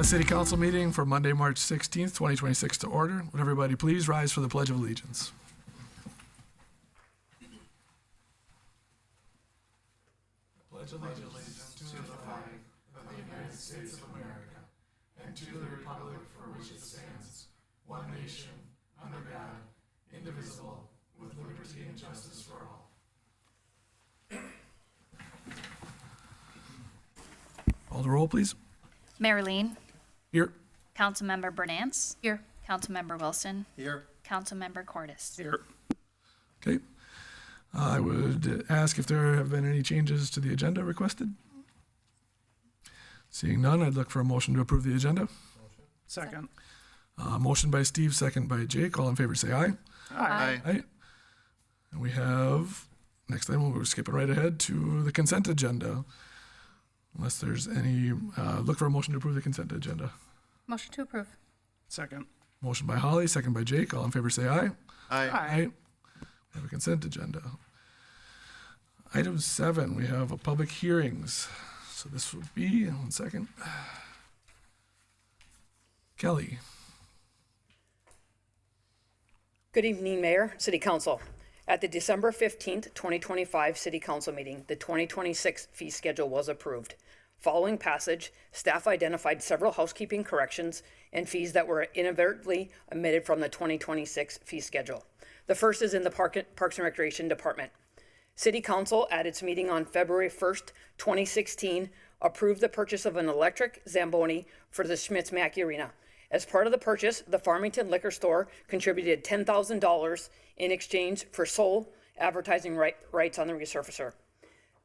the City Council meeting for Monday, March 16th, 2026 to order. Would everybody please rise for the Pledge of Allegiance? Pledge allegiance to the flag of the United States of America and to the republic for which it stands, one nation, under God, indivisible, with liberty and justice for all. Call the roll, please. Mayor LIEN, Here. Councilmember Bernance. Here. Councilmember Wilson. Here. Councilmember Cordis. Here. Okay. I would ask if there have been any changes to the agenda requested. Seeing none, I'd look for a motion to approve the agenda. Second. Motion by Steve, second by Jake. All in favor, say aye. Aye. Aye. And we have, next item, we're skipping right ahead to the consent agenda. Unless there's any, look for a motion to approve the consent agenda. Motion to approve. Second. Motion by Holly, second by Jake. All in favor, say aye. Aye. We have a consent agenda. Item 7, we have a public hearings. So this would be, one second. Kelly. Good evening, Mayor, City Council. At the December 15th, 2025 City Council meeting, the 2026 fee schedule was approved. Following passage, staff identified several housekeeping corrections and fees that were inadvertently omitted from the 2026 fee schedule. The first is in the Parks and Recreation Department. City Council, at its meeting on February 1st, 2016, approved the purchase of an electric Zamboni for the Schmitz-Mackey Arena. As part of the purchase, the Farmington Liquor Store contributed $10,000 in exchange for sole advertising rights on the resurfacer.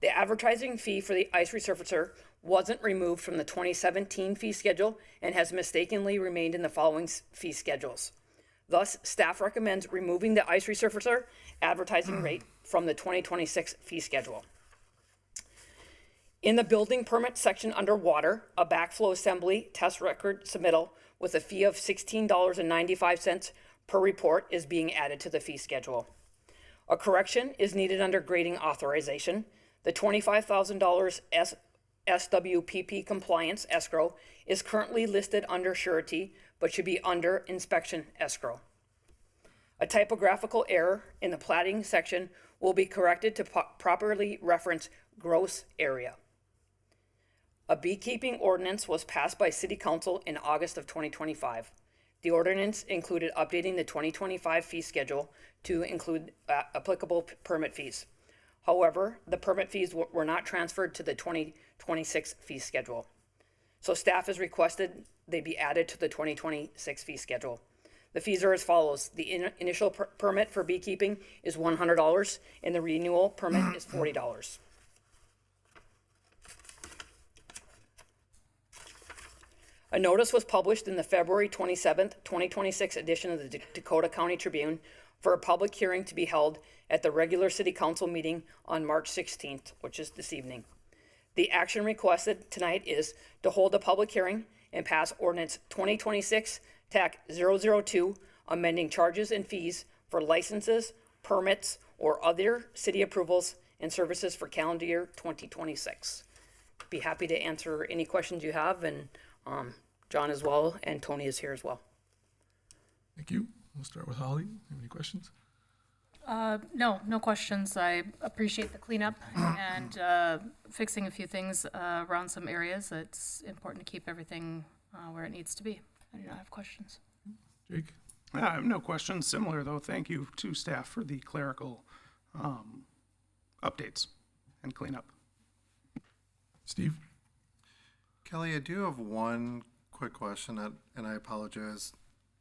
The advertising fee for the ice resurfacer wasn't removed from the 2017 fee schedule and has mistakenly remained in the following fee schedules. Thus, staff recommends removing the ice resurfacer advertising rate from the 2026 fee schedule. In the building permit section under water, a backflow assembly test record submittal with a fee of $16.95 per report is being added to the fee schedule. A correction is needed under grading authorization. The $25,000 SWPP compliance escrow is currently listed under surety, but should be under inspection escrow. A typographical error in the platting section will be corrected to properly reference gross area. A beekeeping ordinance was passed by City Council in August of 2025. The ordinance included updating the 2025 fee schedule to include applicable permit fees. However, the permit fees were not transferred to the 2026 fee schedule. So staff has requested they be added to the 2026 fee schedule. The fees are as follows. The initial permit for beekeeping is $100 and the renewal permit is $40. A notice was published in the February 27th, 2026 edition of the Dakota County Tribune for a public hearing to be held at the regular City Council meeting on March 16th, which is this evening. The action requested tonight is to hold a public hearing and pass ordinance 2026 TAC 002, amending charges and fees for licenses, permits, or other city approvals and services for calendar year 2026. Be happy to answer any questions you have, and John as well, and Tony is here as well. Thank you. We'll start with Holly. Have any questions? No questions. I appreciate the cleanup and fixing a few things around some areas. It's important to keep everything where it needs to be. I do not have questions. Jake? I have no questions. Similar, though. Thank you to staff for the clerical updates and cleanup. Steve? Kelly, I do have one quick question, and I apologize.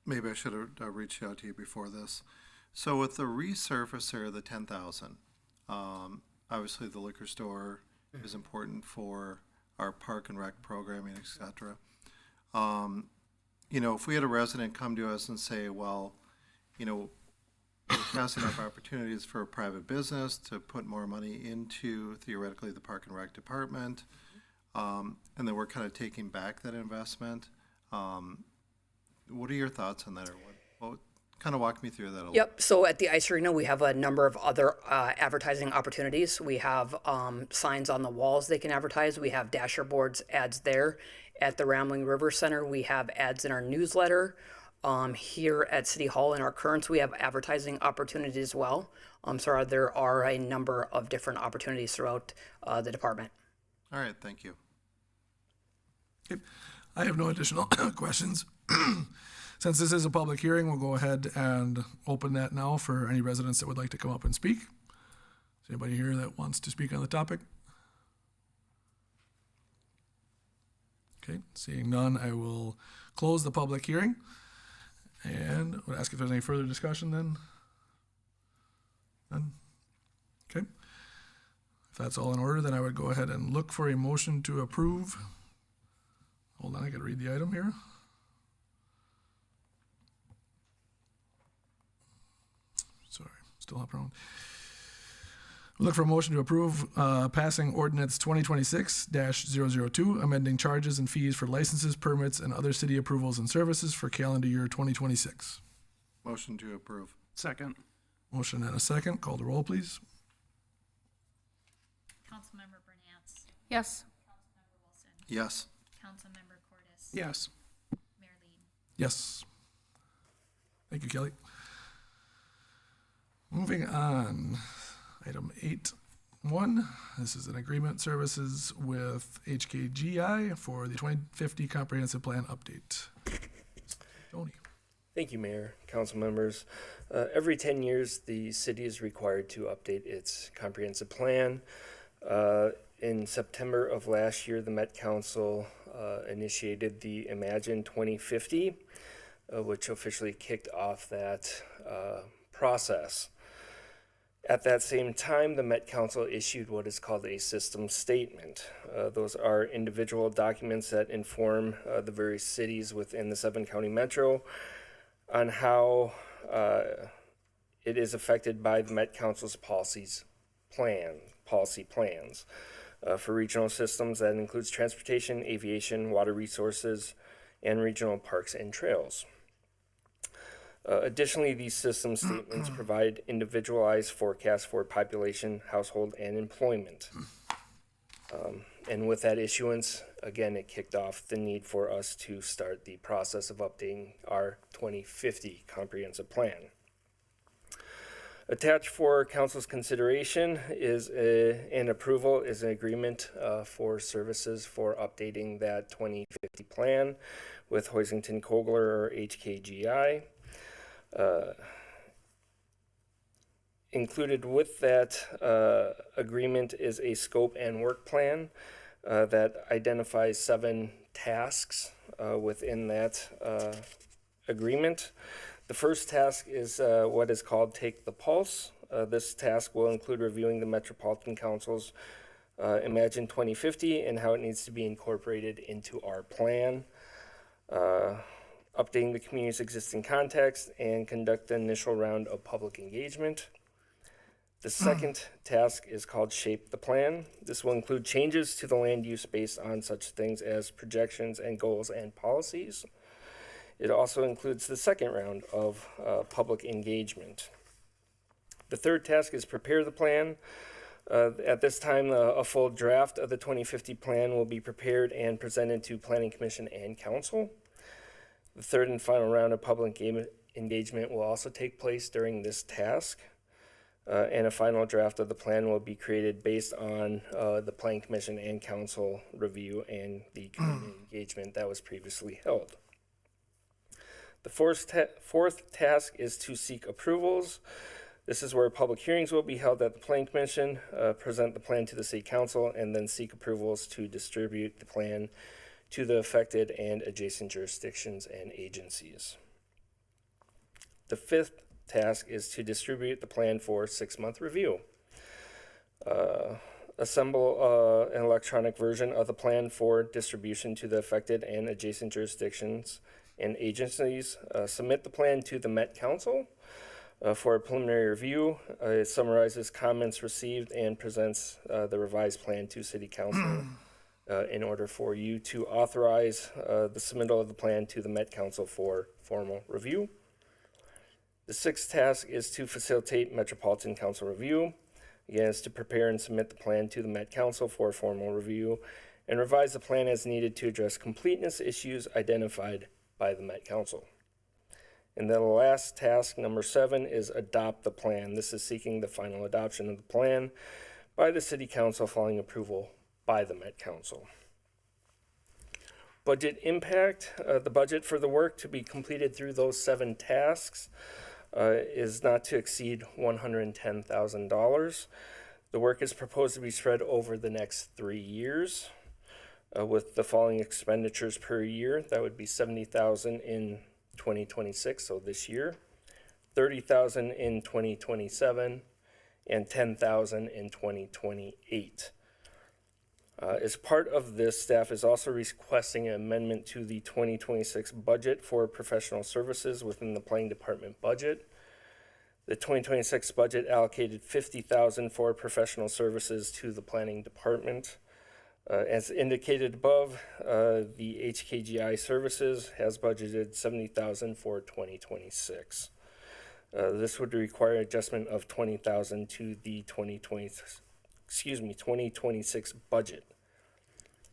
Maybe I should have reached out to you before this. So with the resurfacer, the 10,000, obviously the liquor store is important for our park and rec programming, et cetera. If we had a resident come to us and say, well, we're passing up opportunities for a private business to put more money into, theoretically, the park and rec department, and then we're kind of taking back that investment. What are your thoughts on that, or what kind of walk me through that a little. Yep, so at the ice arena, we have a number of other advertising opportunities. We have signs on the walls they can advertise. We have dasher boards ads there. At the Rambling River Center, we have ads in our newsletter. Here at City Hall in our currents, we have advertising opportunities as well. So there are a number of different opportunities throughout the department. All right, thank you. Okay. I have no additional questions. Since this is a public hearing, we'll go ahead and open that now for any residents that would like to come up and speak. Is anybody here that wants to speak on the topic? Okay, seeing none, I will close the public hearing and would ask if there's any further discussion then. None? Okay. If that's all in order, then I would go ahead and look for a motion to approve. Hold on, I gotta read the item here. Sorry, still up around. Look for a motion to approve passing ordinance 2026-002, amending charges and fees for licenses, permits, and other city approvals and services for calendar year 2026. Motion to approve. Second. Motion and a second. Call the roll, please. Councilmember Bernance. Yes. Councilmember Wilson. Yes. Councilmember Cordis. Yes. Mayor Lien. Yes. Thank you, Kelly. Moving on. Item 8.1. This is an agreement services with HKGI for the 2050 Comprehensive Plan Update. Tony. Thank you, Mayor, council members. Every 10 years, the city is required to update its comprehensive plan. In September of last year, the Met Council initiated the Imagine 2050, which officially kicked off that process. At that same time, the Met Council issued what is called a system statement. Those are individual documents that inform the various cities within the 7-county metro on how it is affected by the Met Council's policy plans for regional systems. That includes transportation, aviation, water resources, and regional parks and trails. Additionally, these system statements provide individualized forecasts for population, household, and employment. And with that issuance, again, it kicked off the need for us to start the process of updating our 2050 comprehensive plan. Attached for council's consideration is an approval is an agreement for services for updating that 2050 plan with Hoisington Kogler or HKGI. Included with that agreement is a scope and work plan that identifies 7 tasks within that agreement. The first task is what is called Take the Pulse. This task will include reviewing the Metropolitan Council's Imagine 2050 and how it needs to be incorporated into our plan. Updating the community's existing context, and conduct the initial round of public engagement. The second task is called Shape the Plan. This will include changes to the land use based on such things as projections and goals and policies. It also includes the second round of public engagement. The third task is Prepare the Plan. At this time, a full draft of the 2050 plan will be prepared and presented to Planning Commission and Council. The third and final round of public engagement will also take place during this task, and a final draft of the plan will be created based on the Planning Commission and Council review and the community engagement that was previously held. The fourth task is to seek approvals. This is where public hearings will be held at the Planning Commission, present the plan to the City Council, and then seek approvals to distribute the plan to the affected and adjacent jurisdictions and agencies. The fifth task is to distribute the plan for 6-month review. Assemble an electronic version of the plan for distribution to the affected and adjacent jurisdictions and agencies. Submit the plan to the Met Council for a preliminary review. It summarizes comments received and presents the revised plan to City Council. In order for you to authorize the submittal of the plan to the Met Council for formal review. The sixth task is to facilitate Metropolitan Council review. Again, it's to prepare and submit the plan to the Met Council for formal review and revise the plan as needed to address completeness issues identified by the Met Council. And then the last task, number 7, is adopt the plan. This is seeking the final adoption of the plan by the City Council following approval by the Met Council. Budget impact, the budget for the work to be completed through those 7 tasks is not to exceed $110,000. The work is proposed to be spread over the next 3 years with the following expenditures per year. That would be $70,000 in 2026, so this year, $30,000 in 2027, and $10,000 in 2028. As part of this, staff is also requesting an amendment to the 2026 budget for professional services within the planning department budget. The 2026 budget allocated $50,000 for professional services to the planning department. As indicated above, the HKGI services has budgeted $70,000 for 2026. This would require adjustment of $20,000 to the 2026 budget.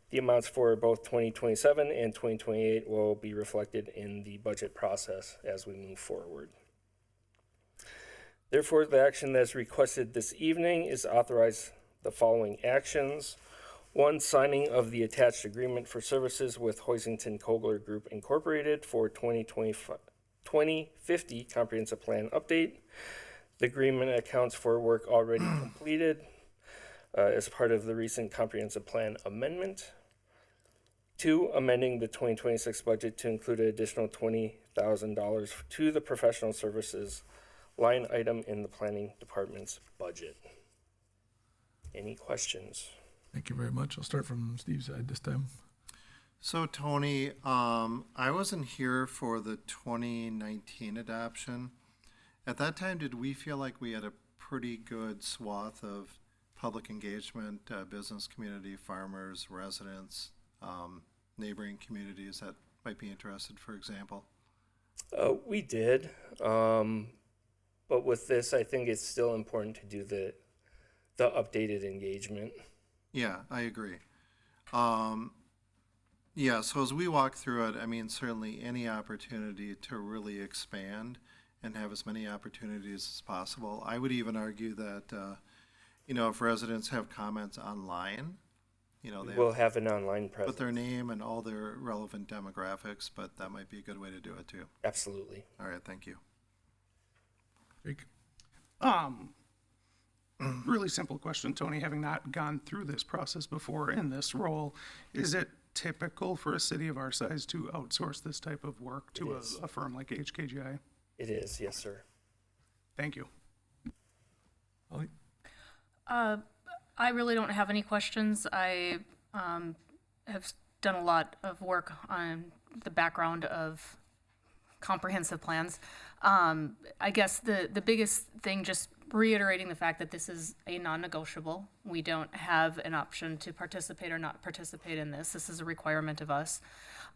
The amounts for both 2027 and 2028 will be reflected in the budget process as we move forward. Therefore, the action that is requested this evening is authorize the following actions. 1, signing of the attached agreement for services with Hoisington Kogler Group Incorporated for 2050 Comprehensive Plan Update. The agreement accounts for work already completed as part of the recent Comprehensive Plan Amendment. 2, amending the 2026 budget to include an additional $20,000 to the professional services line item in the planning department's budget. Any questions? Thank you very much. I'll start from Steve's side this time. So Tony, I wasn't here for the 2019 adoption. At that time, did we feel like we had a pretty good swath of public engagement, business community, farmers, residents, neighboring communities that might be interested, for example? We did, but with this, I think it's still important to do the updated engagement. Yeah, I agree. Yeah, so as we walk through it, I mean, certainly any opportunity to really expand and have as many opportunities as possible. I would even argue that, if residents have comments online, they We'll have an online put presence. their name and all their relevant demographics, but that might be a good way to do it too. Absolutely. All right, thank you. Jake? Really simple question, Tony, having not gone through this process before in this role, is it typical for a city of our size to outsource this type of work to a firm like HKGI? It is, yes, sir. Thank you. Holly? I really don't have any questions. I have done a lot of work on the background of comprehensive plans. I guess the biggest thing, just reiterating the fact that this is a non-negotiable. We don't have an option to participate or not participate in this. This is a requirement of us.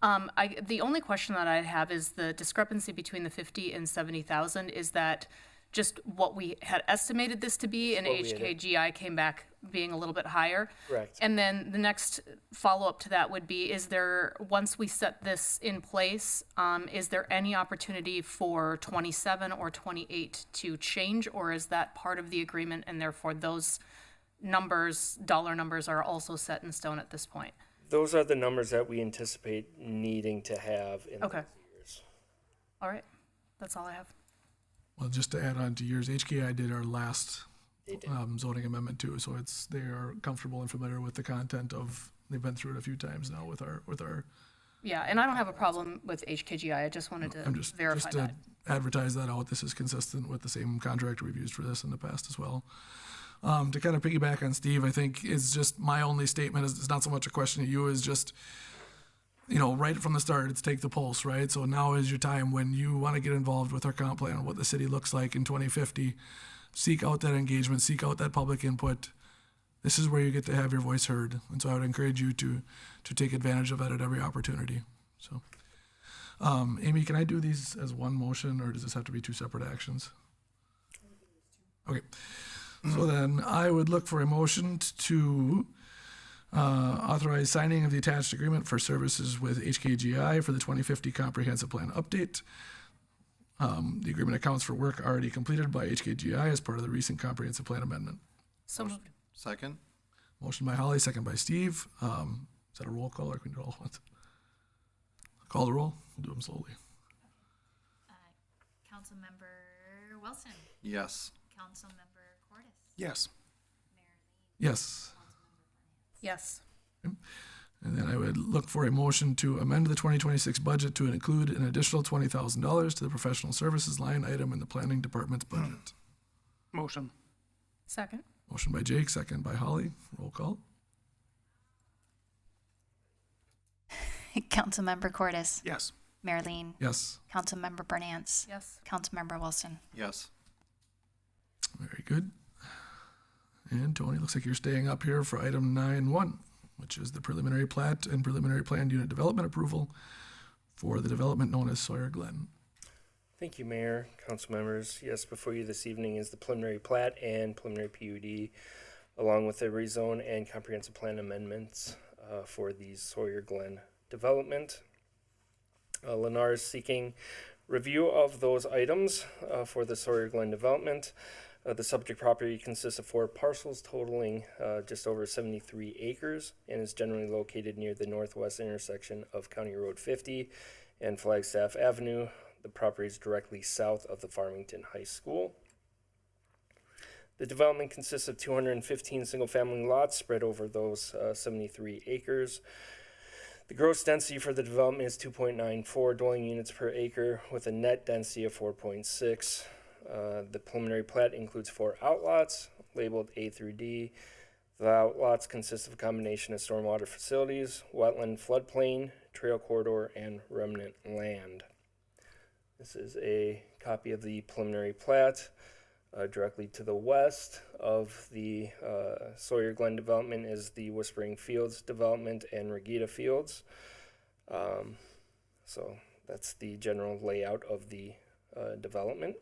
The only question that I have is the discrepancy between the 50 and 70,000. Is that just what we had estimated this to be, and What we had- HKGI came back being a little bit higher? Correct. And then the next follow-up to that would be, is there, once we set this in place, is there any opportunity for 27 or 28 to change, or is that part of the agreement and therefore those numbers, dollar numbers, are also set in stone at this point? Those are the numbers that we anticipate needing to have in Okay. those years. All right, that's all I have. Well, just to add on to yours, HKI did our last They did. zoning amendment too, so they are comfortable and familiar with the content of. They've been through it a few times now with our. Yeah, and I don't have a problem with HKGI. I just wanted I'm to just verify to that. advertise that out. This is consistent with the same contractor we've used for this in the past as well. To kind of piggyback on Steve, I think is just my only statement is it's not so much a question to you, is just, right from the start, it's take the pulse, right? So now is your time when you want to get involved with our comp plan, what the city looks like in 2050. Seek out that engagement, seek out that public input. This is where you get to have your voice heard. And so I would encourage you to take advantage of that at every opportunity. So Amy, can I do these as one motion, or does this have to be two separate actions? Okay, so then I would look for a motion to authorize signing of the attached agreement for services with HKGI for the 2050 Comprehensive Plan Update. The agreement accounts for work already completed by HKGI as part of the recent Comprehensive Plan Amendment. So moved. Second? Motion by Holly, second by Steve. Is that a roll call, or can we do all at once? Call the roll. We'll do them slowly. Councilmember Wilson, Yes. Councilmember Cordis, Yes. Yes. Yes. And then I would look for a motion to amend the 2026 budget to include an additional $20,000 to the professional services line item in the planning department's budget. Motion. Second. Motion by Jake, second by Holly. Roll call. Councilmember Cordis, Yes. Mayor Lean, Yes. Councilmember Bernance, Yes. Councilmember Wilson. Yes. Very good. And Tony, looks like you're staying up here for item 9.1, which is the preliminary plat and preliminary planned unit development approval for the development known as Sawyer Glen. Thank you, Mayor, council members. Yes, before you this evening is the preliminary plat and preliminary PUD, along with the rezone and comprehensive plan amendments for the Sawyer Glen development. Lennar is seeking review of those items for the Sawyer Glen development. The subject property consists of 4 parcels totaling just over 73 acres and is generally located near the northwest intersection of County Road 50 and Flagstaff Avenue. The property is directly south of the Farmington High School. The development consists of 215 single-family lots spread over those 73 acres. The gross density for the development is 2.94 dwelling units per acre with a net density of 4.6. The preliminary plat includes 4 outlots labeled A through D. The outlots consist of a combination of stormwater facilities, wetland, floodplain, trail corridor, and remnant land. This is a copy of the preliminary plat. Directly to the west of the Sawyer Glen development is the Whispering Fields development and Regita Fields. So that's the general layout of the development.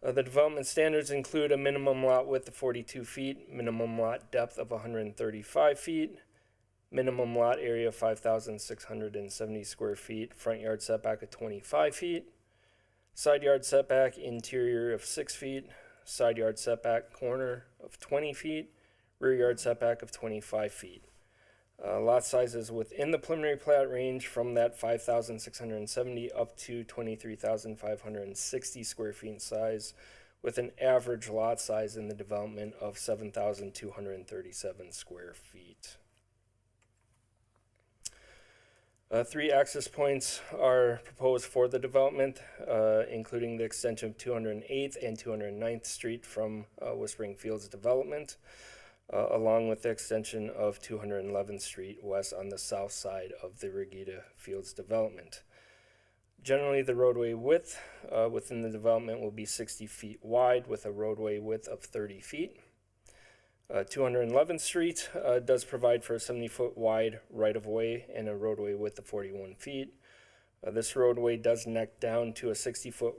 The development standards include a minimum lot width of 42 feet, minimum lot depth of 135 feet, minimum lot area of 5,670 square feet, front yard setback of 25 feet, side yard setback interior of 6 feet, side yard setback corner of 20 feet, rear yard setback of 25 feet. Lot sizes within the preliminary plat range from that 5,670 up to 23,560 square feet in size, with an average lot size in the development of 7,237 square feet. 3 access points are proposed for the development, including the extension of 208th and 209th Street from Whispering Fields development, along with the extension of 211th Street west on the south side of the Regita Fields development. Generally, the roadway width within the development will be 60 feet wide with a roadway width of 30 feet. 211th Street does provide for a 70-foot wide right-of-way and a roadway width of 41 feet. This roadway does neck down to a 60-foot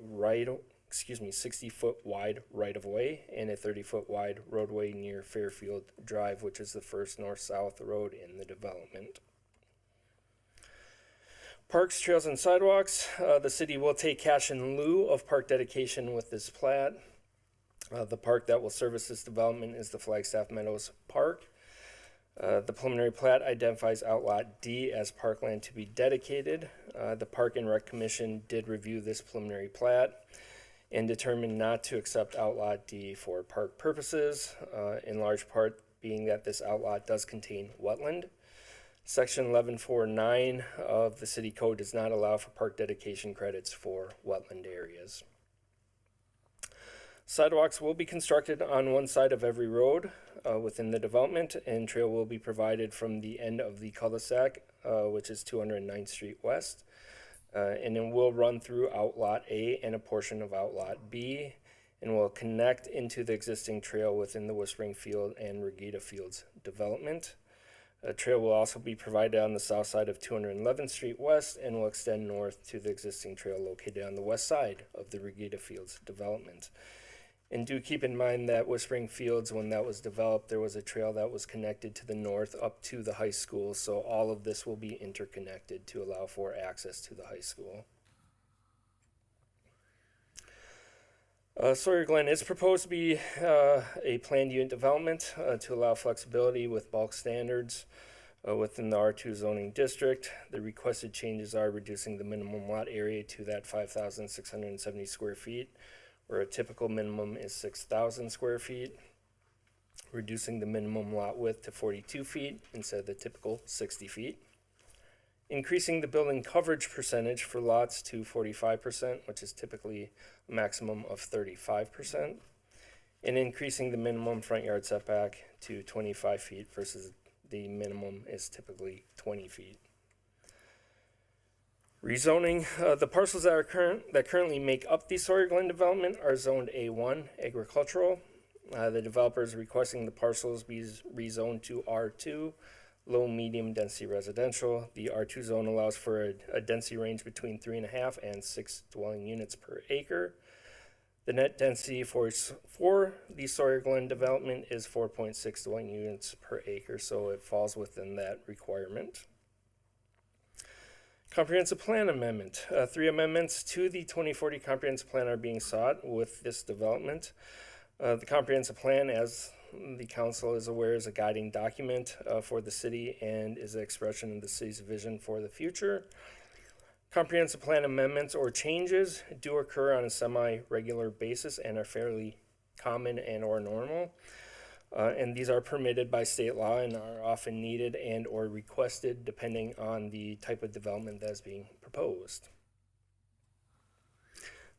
wide right-of-way and a 30-foot wide roadway near Fairfield Drive, which is the first north-south road in the development. Parks, trails, and sidewalks. The city will take cash in lieu of park dedication with this plat. The park that will service this development is the Flagstaff Meadows Park. The preliminary plat identifies Outlot D as parkland to be dedicated. The Park and Rec Commission did review this preliminary plat and determined not to accept Outlot D for park purposes, in large part being that this outlot does contain wetland. Section 1149 of the city code does not allow for park dedication credits for wetland areas. Sidewalks will be constructed on one side of every road within the development, and trail will be provided from the end of the cul-de-sac, which is 209th Street West, and it will run through Outlot A and a portion of Outlot B, and will connect into the existing trail within the Whispering Field and Regita Fields development. A trail will also be provided on the south side of 211th Street West and will extend north to the existing trail located on the west side of the Regatta Fields development. And do keep in mind that Whispering Fields, when that was developed, there was a trail that was connected to the north up to the high school. So all of this will be interconnected to allow for access to the high school. Sawyer Glen is proposed to be a planned unit development to allow flexibility with bulk standards within the R2 zoning district. The requested changes are reducing the minimum lot area to that 5,670 square feet, where a typical minimum is 6,000 square feet, reducing the minimum lot width to 42 feet instead of the typical 60 feet, increasing the building coverage percentage for lots to 45%, which is typically a maximum of 35%, and increasing the minimum front yard setback to 25 feet versus the minimum is typically 20 feet. Rezoning, the parcels that currently make up the Sawyer Glen development are zoned A1 agricultural. The developer is requesting the parcels be rezoned to R2 low medium density residential. The R2 zone allows for a density range between 3.5 and 6 dwelling units per acre. The net density for the Sawyer Glen development is 4.6 dwelling units per acre, so it falls within that requirement. Comprehensive Plan Amendment. 3 amendments to the 2040 Comprehensive Plan are being sought with this development. The Comprehensive Plan, as the council is aware, is a guiding document for the city and is an expression of the city's vision for the future. Comprehensive Plan amendments or changes do occur on a semi-regular basis and are fairly common and or normal. And these are permitted by state law and are often needed and or requested depending on the type of development that is being proposed.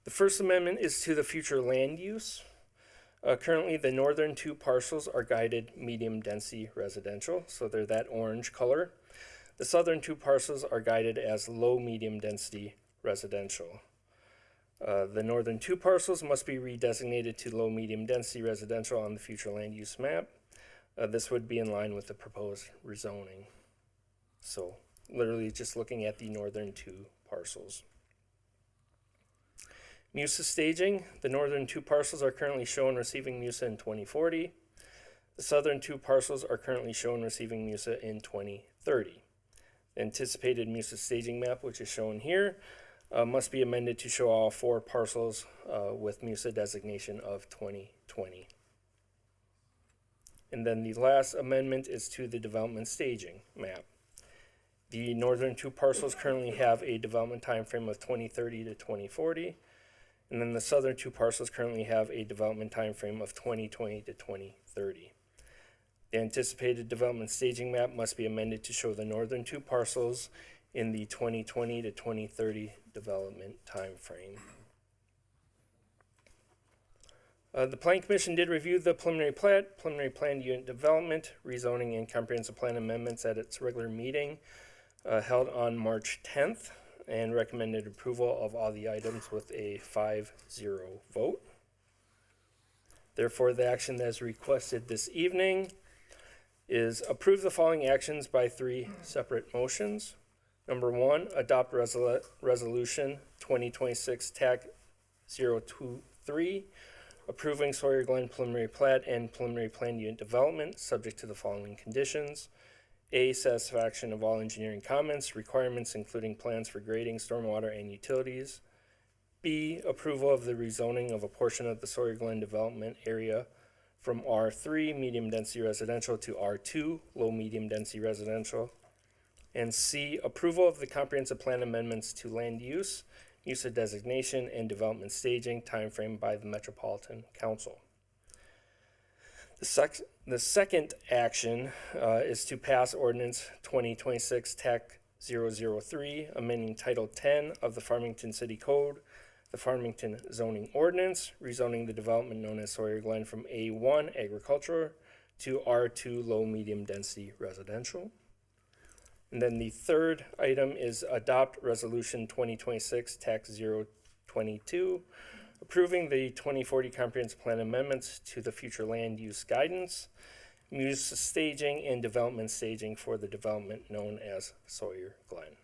The first amendment is to the future land use. Currently, the northern 2 parcels are guided medium density residential, so they're that orange color. The southern 2 parcels are guided as low medium density residential. The northern 2 parcels must be redesignated to low medium density residential on the future land use map. This would be in line with the proposed rezoning. So literally just looking at the northern 2 parcels. MUSA staging. The northern 2 parcels are currently shown receiving MUSA in 2040. The southern 2 parcels are currently shown receiving MUSA in 2030. The anticipated MUSA staging map, which is shown here, must be amended to show all 4 parcels with MUSA designation of 2020. And then the last amendment is to the development staging map. The northern 2 parcels currently have a development time frame of 2030 to 2040. And then the southern 2 parcels currently have a development time frame of 2020 to 2030. The anticipated development staging map must be amended to show the northern 2 parcels in the 2020 to 2030 development time frame. The Planning Commission did review the preliminary plat, preliminary planned unit development, rezoning, and comprehensive plan amendments at its regular meeting held on March 10th. And recommended approval of all the items with a 5-0 vote. Therefore, the action that is requested this evening is approve the following actions by 3 separate motions. Number 1, adopt resolution 2026 TAC 023, approving Sawyer Glen preliminary plat and preliminary planned unit development subject to the following conditions. A, satisfaction of all engineering comments, requirements including plans for grading, stormwater, and utilities. B, approval of the rezoning of a portion of the Sawyer Glen development area from R3, medium density residential, to R2, low medium density residential. And C, approval of the comprehensive plan amendments to land use, MUSA designation, and development staging timeframe by the Metropolitan Council. The second action is to pass ordinance 2026 TAC 003, amending Title 10 of the Farmington City Code, the Farmington zoning ordinance, rezoning the development known as Sawyer Glen from A1 agricultural to R2 low medium density residential. And then the third item is adopt resolution 2026 TAC 022, approving the 2040 comprehensive plan amendments to the future land use guidance, music staging and development staging for the development known as Sawyer Glen.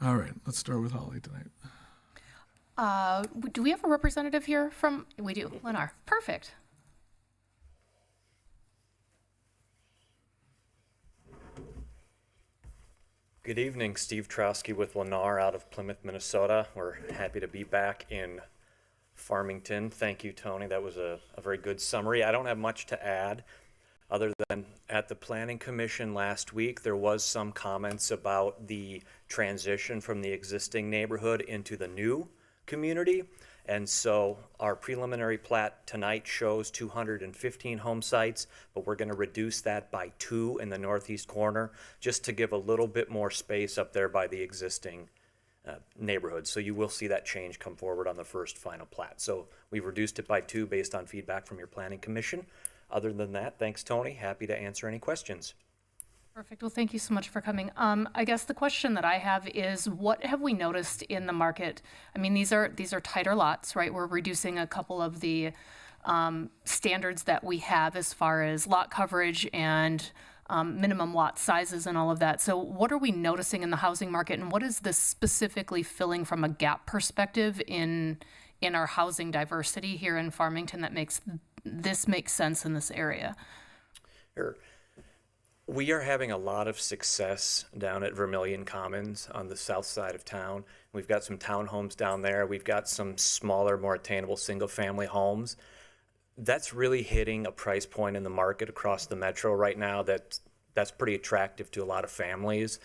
All right, let's start with Holly tonight. Do we have a representative here from, we do, Lennar, perfect. Good evening, Steve Trowski with Lennar out of Plymouth, Minnesota. We're happy to be back in Farmington. Thank you, Tony. That was a very good summary. I don't have much to add other than at the Planning Commission last week, there was some comments about the transition from the existing neighborhood into the new community. And so our preliminary plat tonight shows 215 home sites, but we're going to reduce that by 2 in the northeast corner just to give a little bit more space up there by the existing neighborhood. So you will see that change come forward on the first final plat. So we've reduced it by 2 based on feedback from your Planning Commission. Other than that, thanks, Tony. Happy to answer any questions. Perfect. Well, thank you so much for coming. I guess the question that I have is, what have we noticed in the market? I mean, these are tighter lots, right? We're reducing a couple of the standards that we have as far as lot coverage and minimum lot sizes and all of that. So what are we noticing in the housing market, and what is this specifically filling from a gap perspective in our housing diversity here in Farmington that makes this make sense in this area? Sure. We are having a lot of success down at Vermilion Commons on the south side of town. We've got some townhomes down there. We've got some smaller, more attainable single-family homes. That's really hitting a price point in the market across the metro right now that's pretty attractive to a lot of families.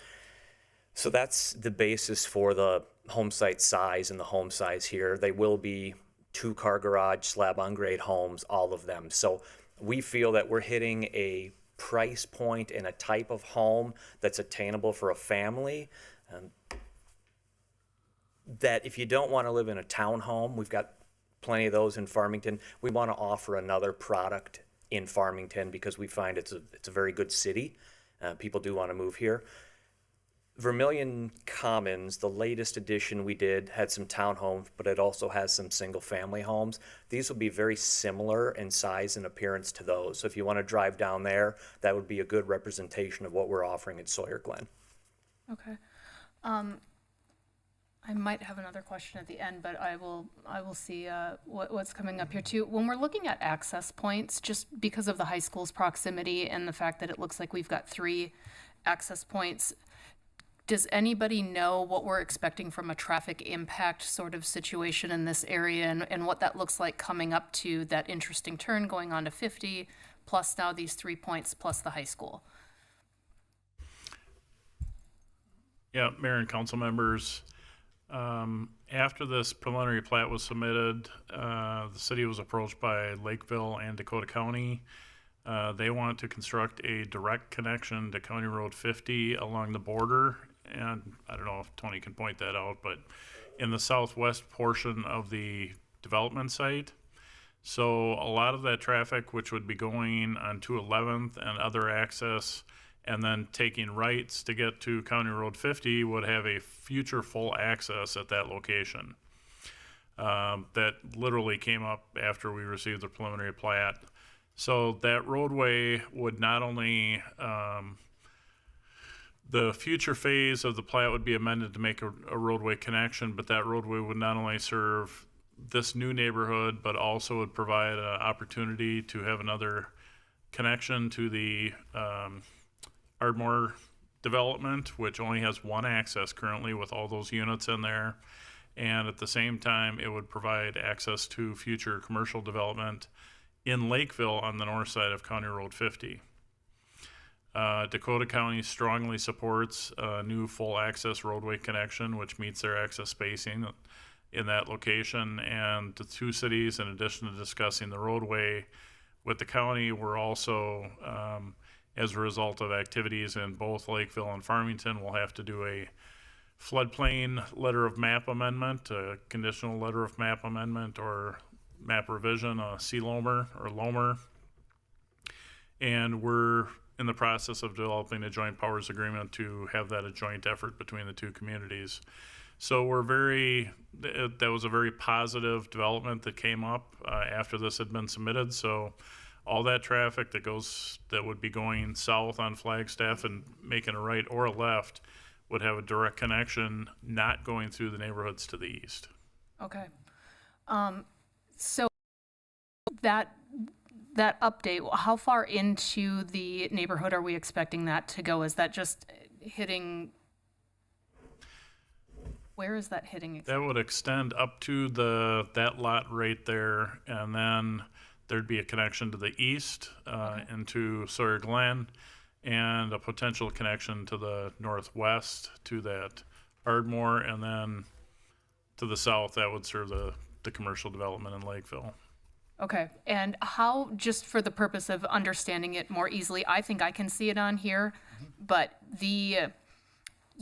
So that's the basis for the home site size and the home size here. They will be 2-car garage, slab-on-grade homes, all of them. So we feel that we're hitting a price point and a type of home that's attainable for a family. That if you don't want to live in a townhome, we've got plenty of those in Farmington. We want to offer another product in Farmington because we find it's a very good city. People do want to move here. Vermilion Commons, the latest edition we did, had some townhomes, but it also has some single-family homes. These will be very similar in size and appearance to those. So if you want to drive down there, that would be a good representation of what we're offering at Sawyer Glen. Okay. I might have another question at the end, but I will see what's coming up here too. When we're looking at access points, just because of the high school's proximity and the fact that it looks like we've got 3 access points, does anybody know what we're expecting from a traffic impact sort of situation in this area, and what that looks like coming up to that interesting turn going on to 50, plus now these 3 points, plus the high school? Yeah, Mayor and council members, after this preliminary plat was submitted, the city was approached by Lakeville and Dakota County. They want to construct a direct connection to County Road 50 along the border. And I don't know if Tony can point that out, but in the southwest portion of the development site. So a lot of that traffic, which would be going on 211th and other access, and then taking rights to get to County Road 50, would have a future full access at that location. That literally came up after we received the preliminary plat. So that roadway would not only, the future phase of the plat would be amended to make a roadway connection, but that roadway would not only serve this new neighborhood, but also would provide an opportunity to have another connection to the Ardmore development, which only has 1 access currently with all those units in there. And at the same time, it would provide access to future commercial development in Lakeville on the north side of County Road 50. Dakota County strongly supports a new full access roadway connection, which meets their access spacing in that location. And the 2 cities, in addition to discussing the roadway with the county, were also, as a result of activities in both Lakeville and Farmington, will have to do a floodplain letter of map amendment, a conditional letter of map amendment, or map revision, a CLOMER or LOMER. And we're in the process of developing a joint powers agreement to have that a joint effort between the 2 communities. So that was a very positive development that came up after this had been submitted. So all that traffic that would be going south on Flagstaff and making a right or a left would have a direct connection, not going through the neighborhoods to the east. Okay. So that update, how far into the neighborhood are we expecting that to go? Is that just hitting? Where is that hitting? That would extend up to that lot right there, and then there'd be a connection to the east into Sawyer Glen, and a potential connection to the northwest to that Ardmore, and then to the south that would serve the commercial development in Lakeville. Okay, and how, just for the purpose of understanding it more easily, I think I can see it on here, but the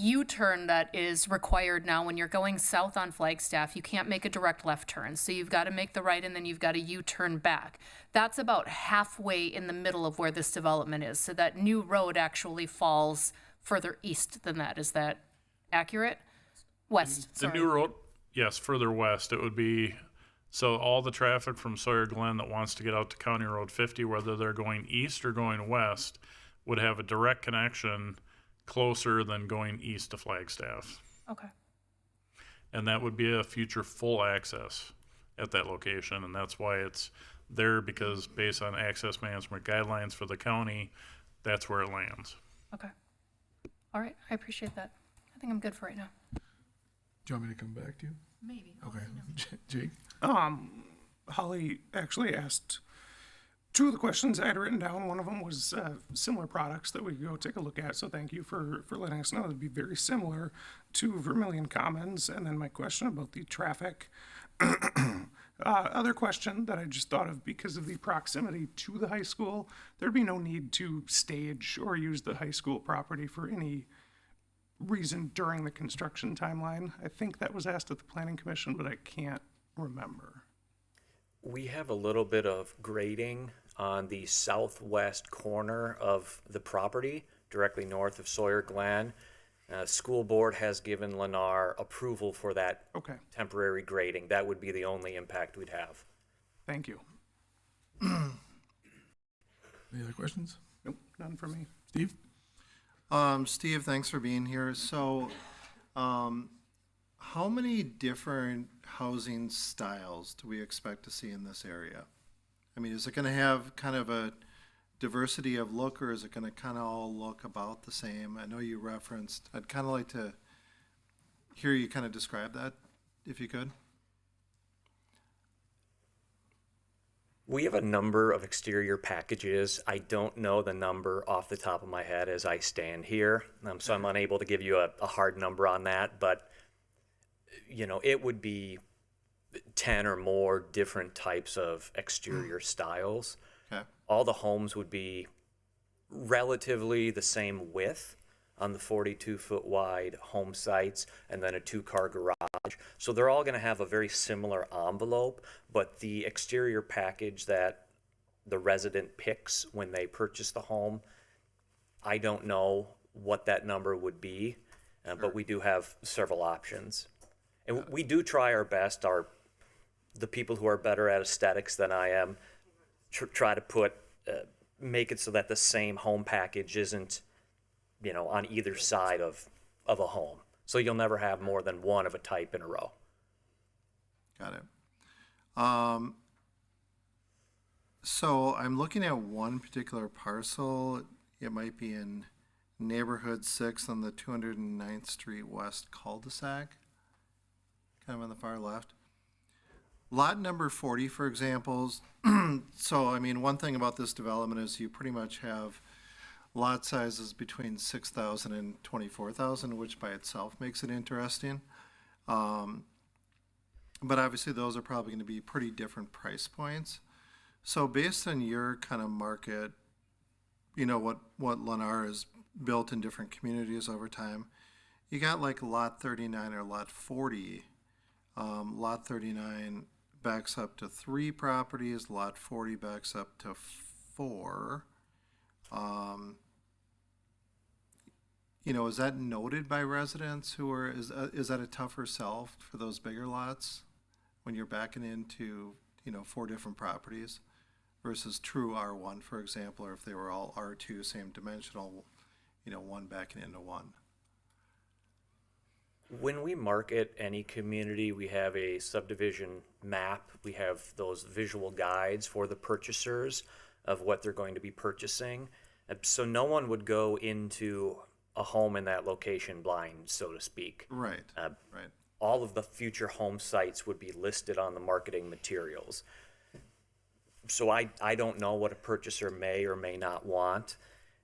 U-turn that is required now when you're going south on Flagstaff, you can't make a direct left turn, so you've got to make the right and then you've got to U-turn back. That's about halfway in the middle of where this development is, so that new road actually falls further east than that. Is that accurate? West, The sorry. new road, yes, further west, it would be, so all the traffic from Sawyer Glen that wants to get out to County Road 50, whether they're going east or going west, would have a direct connection closer than going east to Flagstaff. Okay. And that would be a future full access at that location, and that's why it's there, because based on access management guidelines for the county, that's where it lands. Okay. All right, I appreciate that. I think I'm good for right now. Do you want me to come back to you? Maybe. Okay. Jake? Holly actually asked two of the questions I had written down. One of them was similar products that we could go take a look at. So thank you for letting us know. It'd be very similar to Vermilion Commons. And then my question about the traffic. Other question that I just thought of, because of the proximity to the high school, there'd be no need to stage or use the high school property for any reason during the construction timeline. I think that was asked at the Planning Commission, but I can't remember. We have a little bit of grading on the southwest corner of the property, directly north of Sawyer Glen. School board has given Lennar approval for that Okay, temporary grading. That would be the only impact we'd have. thank you. Any other questions? Nope, none for me. Steve? Steve, thanks for being here. So, how many different housing styles do we expect to see in this area? I mean, is it going to have kind of a diversity of look, or is it going to kind of all look about the same? I know you referenced, I'd kind of like to hear you kind of describe that, if you could. We have a number of exterior packages. I don't know the number off the top of my head as I stand here, so I'm unable to give you a hard number on that, but you know, it would be 10 or more different types of exterior styles. Okay. All the homes would be relatively the same width on the 42-foot wide home sites, and then a 2-car garage. So they're all going to have a very similar envelope, but the exterior package that the resident picks when they purchase the home, I don't know what that number would be, but we do have several options. And we do try our best, the people who are better at aesthetics than I am, try to make it so that the same home package isn't, you know, on either side of a home. So you'll never have more than one of a type in a row. Got it. So I'm looking at one particular parcel. It might be in neighborhood 6 on the 209th Street West cul-de-sac, kind of on the far left. Lot number 40, for example. So, I mean, one thing about this development is you pretty much have lot sizes between 6,000 and 24,000, which by itself makes it interesting. But obviously those are probably going to be pretty different price points. So based on your kind of market, you know, what Lennar has built in different communities over time, you got like lot 39 or lot 40. Lot 39 backs up to 3 properties, lot 40 backs up to 4. is that noted by residents who are, is that a tougher sell for those bigger lots when you're backing into, 4 different properties versus true R1, for example, or if they were all R2, same dimensional, one backing into one? When we market any community, we have a subdivision map. We have those visual guides for the purchasers of what they're going to be purchasing. So no one would go into a home in that location blind, so to speak. Right, right. All of the future home sites would be listed on the marketing materials. So I don't know what a purchaser may or may not want.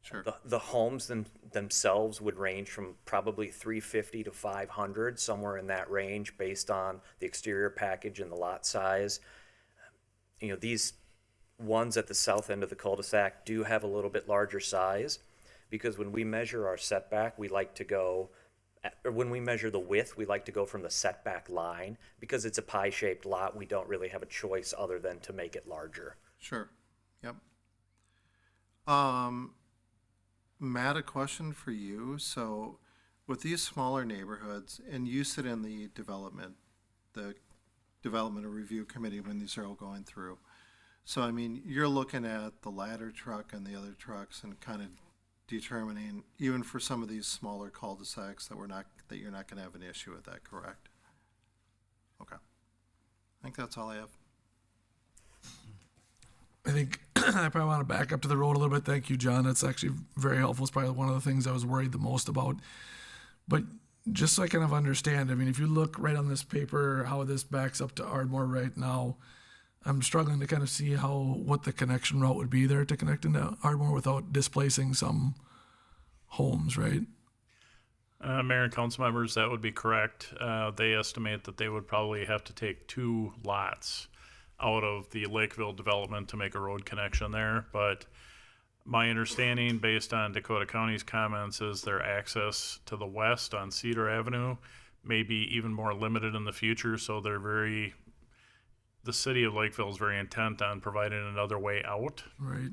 Sure. The homes themselves would range from probably 350 to 500, somewhere in that range, based on the exterior package and the lot size. These ones at the south end of the cul-de-sac do have a little bit larger size, because when we measure our setback, when we measure the width, we like to go from the setback line. Because it's a pie-shaped lot, we don't really have a choice other than to make it larger. Sure. Yep. Matt, a question for you. So with these smaller neighborhoods, and you sit in the development and review committee when these are all going through. So, I mean, you're looking at the ladder truck and the other trucks and kind of determining, even for some of these smaller cul-de-sacs, that you're not going to have an issue with that, correct? Okay. I think that's all I have. I think I probably want to back up to the road a little bit. Thank you, John. That's actually very helpful. It's probably one of the things I was worried the most about. But just so I kind of understand, I mean, if you look right on this paper, how this backs up to Ardmore right now, I'm struggling to kind of see what the connection route would be there to connect into Ardmore without displacing some homes, right? Mayor and council members, that would be correct. They estimate that they would probably have to take 2 lots out of the Lakeville development to make a road connection there. But my understanding, based on Dakota County's comments, is their access to the west on Cedar Avenue may be even more limited in the future. So the city of Lakeville is very intent on providing another way out. Right.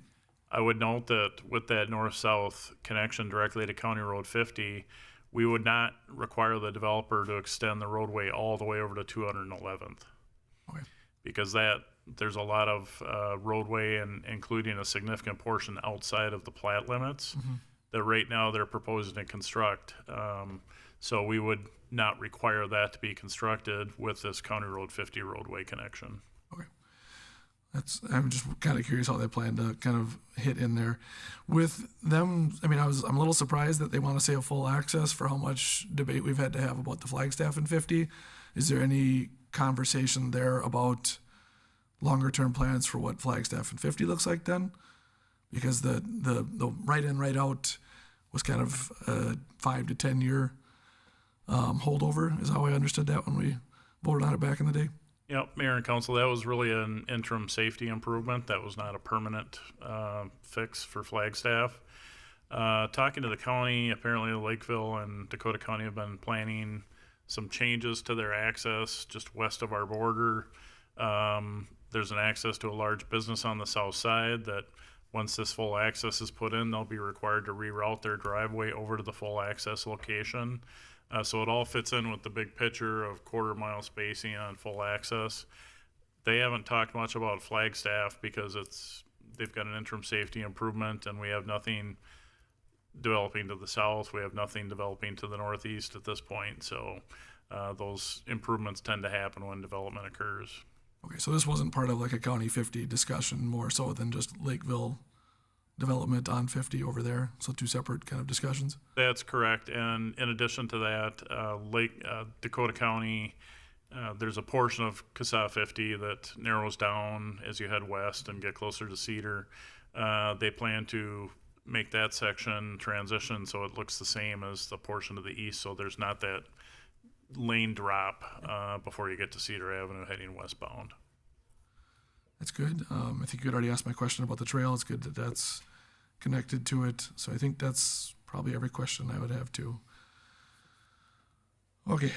I would note that with that north-south connection directly to County Road 50, we would not require the developer to extend the roadway all the way over to 211th. Okay. Because there's a lot of roadway, and including a significant portion outside of the plat limits that right now they're proposing to construct. So we would not require that to be constructed with this County Road 50 roadway connection. Okay. I'm just kind of curious how they plan to kind of hit in there. With them, I mean, I'm a little surprised that they want to say a full access for how much debate we've had to have about the Flagstaff in 50. Is there any conversation there about longer term plans for what Flagstaff in 50 looks like then? Because the right in, right out was kind of a 5 to 10 year holdover, is how I understood that when we voted on it back in the day. Yep, Mayor and Council, that was really an interim safety improvement. That was not a permanent fix for Flagstaff. Talking to the county, apparently Lakeville and Dakota County have been planning some changes to their access just west of our border. There's an access to a large business on the south side that once this full access is put in, they'll be required to reroute their driveway over to the full access location. So it all fits in with the big picture of quarter-mile spacing on full access. They haven't talked much about Flagstaff because they've got an interim safety improvement, and we have nothing developing to the south. We have nothing developing to the northeast at this point. So those improvements tend to happen when development occurs. Okay, so this wasn't part of like a County 50 discussion, more so than just Lakeville development on 50 over there. So 2 separate kind of discussions. That's correct. And in addition to that, Dakota County, there's a portion of CSAH 50 that narrows down as you head west and get closer to Cedar. They plan to make that section transition so it looks the same as the portion to the east, so there's not that lane drop before you get to Cedar Avenue heading westbound. That's good. I think you had already asked my question about the trail. It's good that that's connected to it. So I think that's probably every question I would have too. Okay,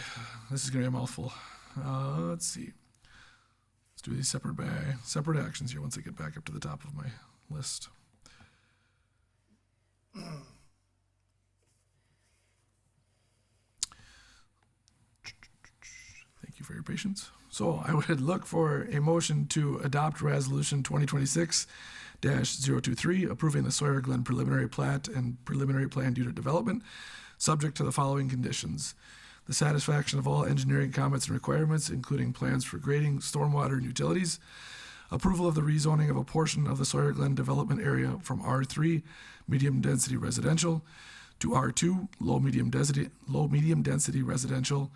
this is gonna be a mouthful. Let's see. Let's do these separate actions here once I get back up to the top of my list. you for your patience. So I would look for a motion to adopt Resolution 2026-023, approving the Sawyer Glen preliminary plat and preliminary planned unit development, subject to the following conditions: the satisfaction of all engineering comments and requirements, including plans for grading, stormwater, and utilities, approval of the rezoning of a portion of the Sawyer Glen development area from R3, medium-density residential, to R2, low-medium density residential,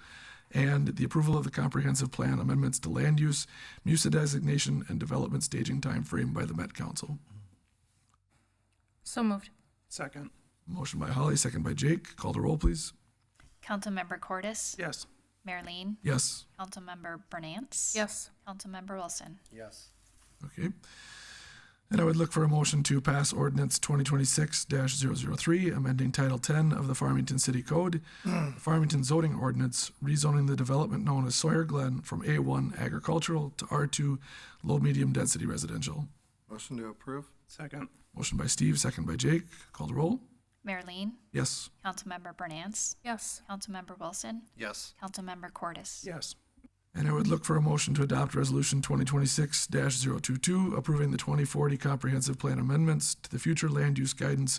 and the approval of the comprehensive plan amendments to land use, MUSA designation, and development staging timeframe by the Met Council. So moved. Second. Motion by Holly, second by Jake. Call the roll, please. Councilmember Cordis? Yes. Mayor Lean? Yes. Councilmember Bernance? Yes. Councilmember Wilson? Yes. Okay. And I would look for a motion to pass ordinance 2026-003, amending Title 10 of the Farmington City Code, the Farmington zoning ordinance, rezoning the development known as Sawyer Glen from A1 agricultural to R2 low-medium density residential. Motion to approve? Second. Motion by Steve, second by Jake. Call the roll. Mayor Lean? Yes. Councilmember Bernance? Yes. Councilmember Wilson? Yes. Councilmember Cordis? Yes. And I would look for a motion to adopt Resolution 2026-022, approving the 2040 Comprehensive Plan amendments to the future land use guidance,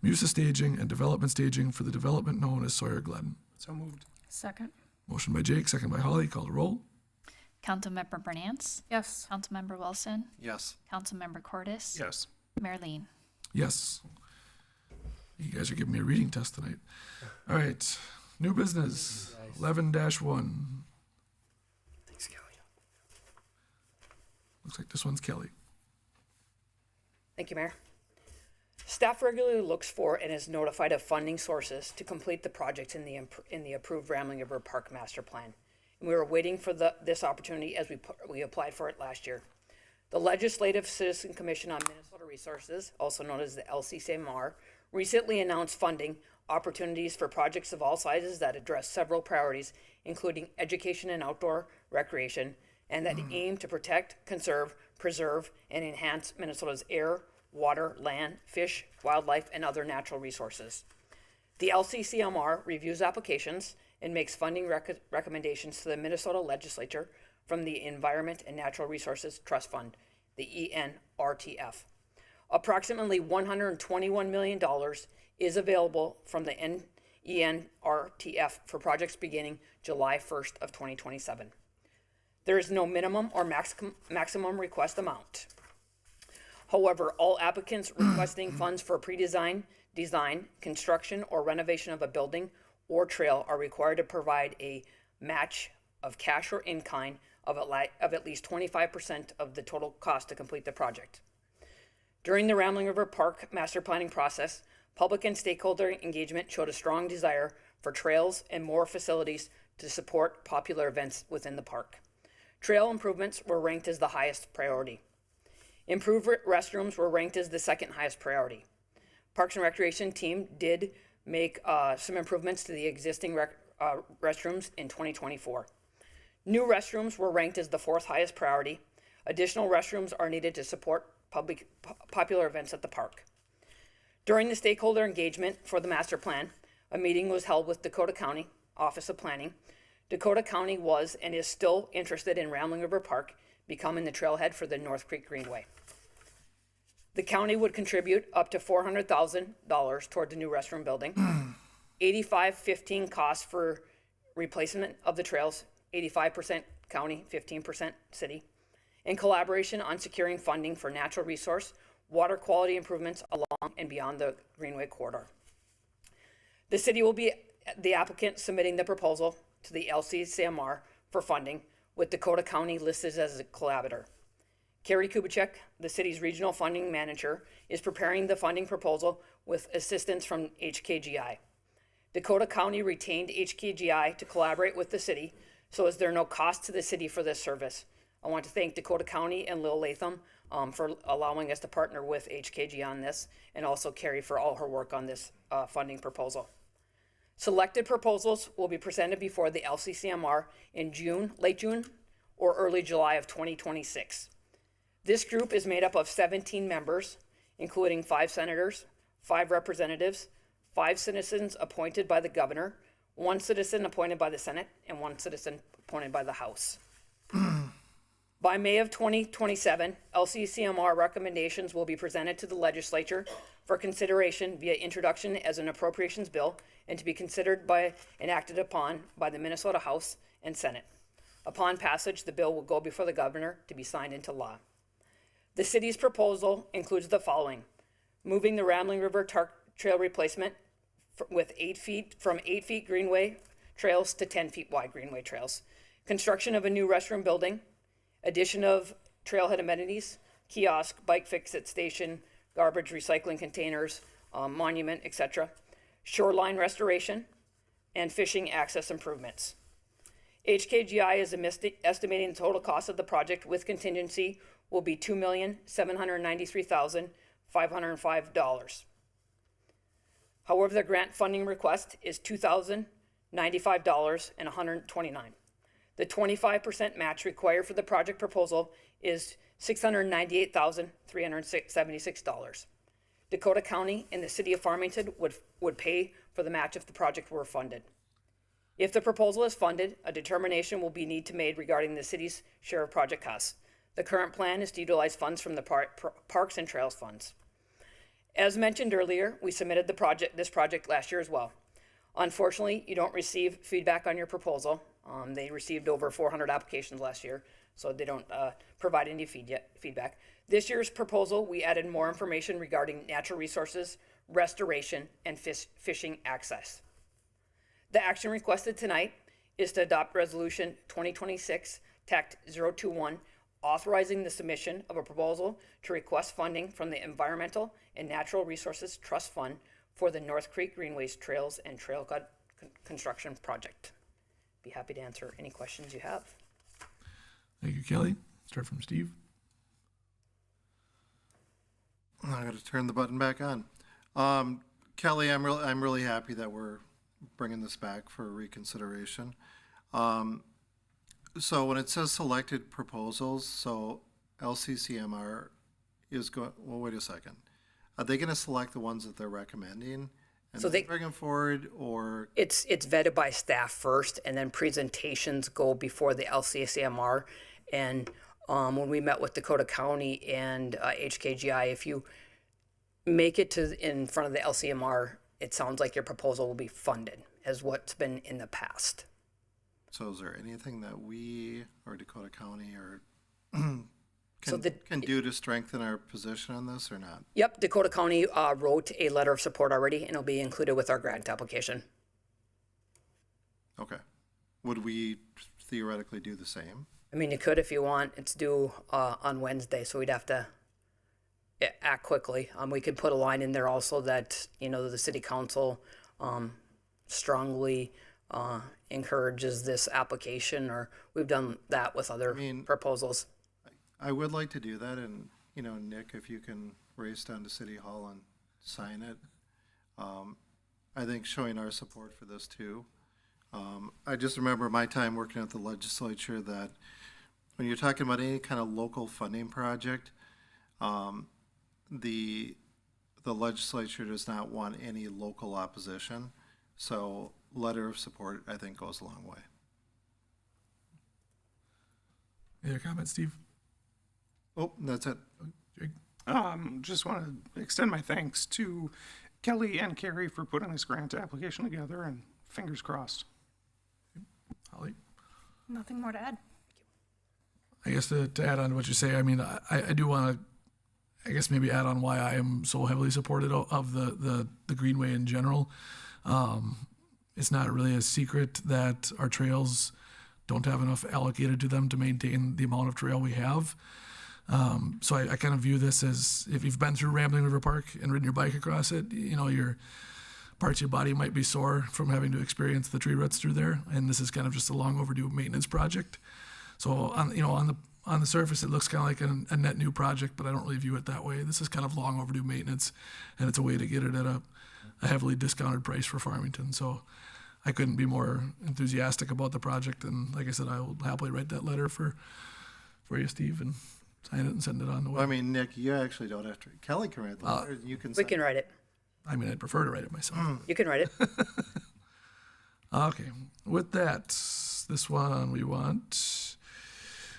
MUSA staging, and development staging for the development known as Sawyer Glen. So moved. Second. Motion by Jake, second by Holly. Call the roll. Councilmember Bernance? Yes. Councilmember Wilson? Yes. Councilmember Cordis? Yes. Mayor Lean? Yes. You guys are giving me a reading test tonight. All right. New business, 11-1. Thanks, Kelly. Looks like this one's Kelly. Thank you, Mayor. Staff regularly looks for and is notified of funding sources to complete the projects in the approved Rambling River Park Master Plan. And we were waiting for this opportunity as we applied for it last year. The Legislative Citizen Commission on Minnesota Resources, also known as the LCCMR, recently announced funding opportunities for projects of all sizes that address several priorities, including education and outdoor recreation, and that aim to protect, conserve, preserve, and enhance Minnesota's air, water, land, fish, wildlife, and other natural resources. The LCCMR reviews applications and makes funding recommendations to the Minnesota Legislature from the Environment and Natural Resources Trust Fund, the ENRTF. Approximately $121 million is available from the ENRTF for projects beginning July 1st of 2027. There is no minimum or maximum request amount. However, all applicants requesting funds for pre-design, design, construction, or renovation of a building or trail are required to provide a match of cash or in-kind of at least 25% of the total cost to complete the project. During the Rambling River Park master planning process, public and stakeholder engagement showed a strong desire for trails and more facilities to support popular events within the park. Trail improvements were ranked as the highest priority. Improved restrooms were ranked as the second highest priority. Parks and Recreation team did make some improvements to the existing restrooms in 2024. New restrooms were ranked as the fourth highest priority. Additional restrooms are needed to support popular events at the park. During the stakeholder engagement for the master plan, a meeting was held with Dakota County Office of Planning. Dakota County was and is still interested in Rambling River Park becoming the trailhead for the North Creek Greenway. The county would contribute up to $400,000 toward the new restroom building. 85-15 costs for replacement of the trails, 85% county, 15% city. In collaboration on securing funding for natural resource, water quality improvements along and beyond the Greenway corridor. The city will be the applicant submitting the proposal to the LCCMR for funding, with Dakota County listed as a collaborator. Carrie Kubicek, the city's regional funding manager, is preparing the funding proposal with assistance from HKGI. Dakota County retained HKGI to collaborate with the city, so is there no cost to the city for this service. I want to thank Dakota County and Lil Latham for allowing us to partner with HKG on this, and also Carrie for all her work on this funding proposal. Selected proposals will be presented before the LCCMR in late June or early July of 2026. This group is made up of 17 members, including 5 senators, 5 representatives, 5 citizens appointed by the governor, 1 citizen appointed by the Senate, and 1 citizen appointed by the House. By May of 2027, LCCMR recommendations will be presented to the legislature for consideration via introduction as an appropriations bill and to be considered by and acted upon by the Minnesota House and Senate. Upon passage, the bill will go before the governor to be signed into law. The city's proposal includes the following: moving the Rambling River Trail replacement with 8 feet, from 8 feet greenway trails to 10 feet wide greenway trails, construction of a new restroom building, addition of trailhead amenities, kiosk, bike fix-it station, garbage recycling containers, monument, etc., shoreline restoration, and fishing access improvements. HKGI is estimating the total cost of the project with contingency will be $2,793,505. However, the grant funding request is $2,095 and $129. The 25% match required for the project proposal is $698,376. Dakota County and the City of Farmington would pay for the match if the project were funded. If the proposal is funded, a determination will be need to made regarding the city's share of project costs. The current plan is to utilize funds from the Parks and Trails funds. As mentioned earlier, we submitted this project last year as well. Unfortunately, you don't receive feedback on your proposal. They received over 400 applications last year, so they don't provide any feedback. This year's proposal, we added more information regarding natural resources, restoration, and fishing access. The action requested tonight is to adopt Resolution 2026 TACT 021, authorizing the submission of a proposal to request funding from the Environmental and Natural Resources Trust Fund for the North Creek Greenways Trails and Trail Cut Construction Project. Be happy to answer any questions you have. Thank you, Kelly. Start from Steve. I got to turn the button back on. Kelly, I'm really happy that we're bringing this back for reconsideration. So when it says selected proposals, so LCCMR is going. Well, wait a second. Are they going to select the ones that they're recommending and So they- bring them forward, or It's vetted by staff first, and then presentations go before the LCCMR. And when we met with Dakota County and HKGI, if you make it in front of the LCMR, it sounds like your proposal will be funded, as what's been in the past. so is there anything that we or Dakota County or So can do to strengthen our position on this or not? Yep, Dakota County wrote a letter of support already, and it'll be included with our grant application. Okay. Would we theoretically do the same? I mean, you could if you want. It's due on Wednesday, so we'd have to act quickly. We could put a line in there also that, the city council strongly encourages this application, or we've done that with other proposals. I would like to do that, and, Nick, if you can race down to City Hall and sign it. I think showing our support for this too. I just remember my time working at the legislature that when you're talking about any kind of local funding project, the legislature does not want any local opposition. So letter of support, I think, goes a long way. Any other comments, Steve? Oh, that's it. Jake? Just want to extend my thanks to Kelly and Carrie for putting this grant application together, and fingers crossed. Holly? Nothing more to add. I guess to add on to what you say, I mean, I do want to, I guess maybe add on why I am so heavily supportive of the Greenway in general. It's not really a secret that our trails don't have enough allocated to them to maintain the amount of trail we have. So I kind of view this as, if you've been through Rambling River Park and ridden your bike across it, your parts of your body might be sore from having to experience the tree roots through there. And this is kind of just a long overdue maintenance project. So on the surface, it looks kind of like a net new project, but I don't really view it that way. This is kind of long overdue maintenance, and it's a way to get it at a heavily discounted price for Farmington. So I couldn't be more enthusiastic about the project. And like I said, I will happily write that letter for you, Steve, and sign it and send it on the way. I mean, Nick, you actually don't have to. Kelly can write the letter. And you can. We can write it. I mean, I'd prefer to write it myself. You can write it. Okay, with that, this one we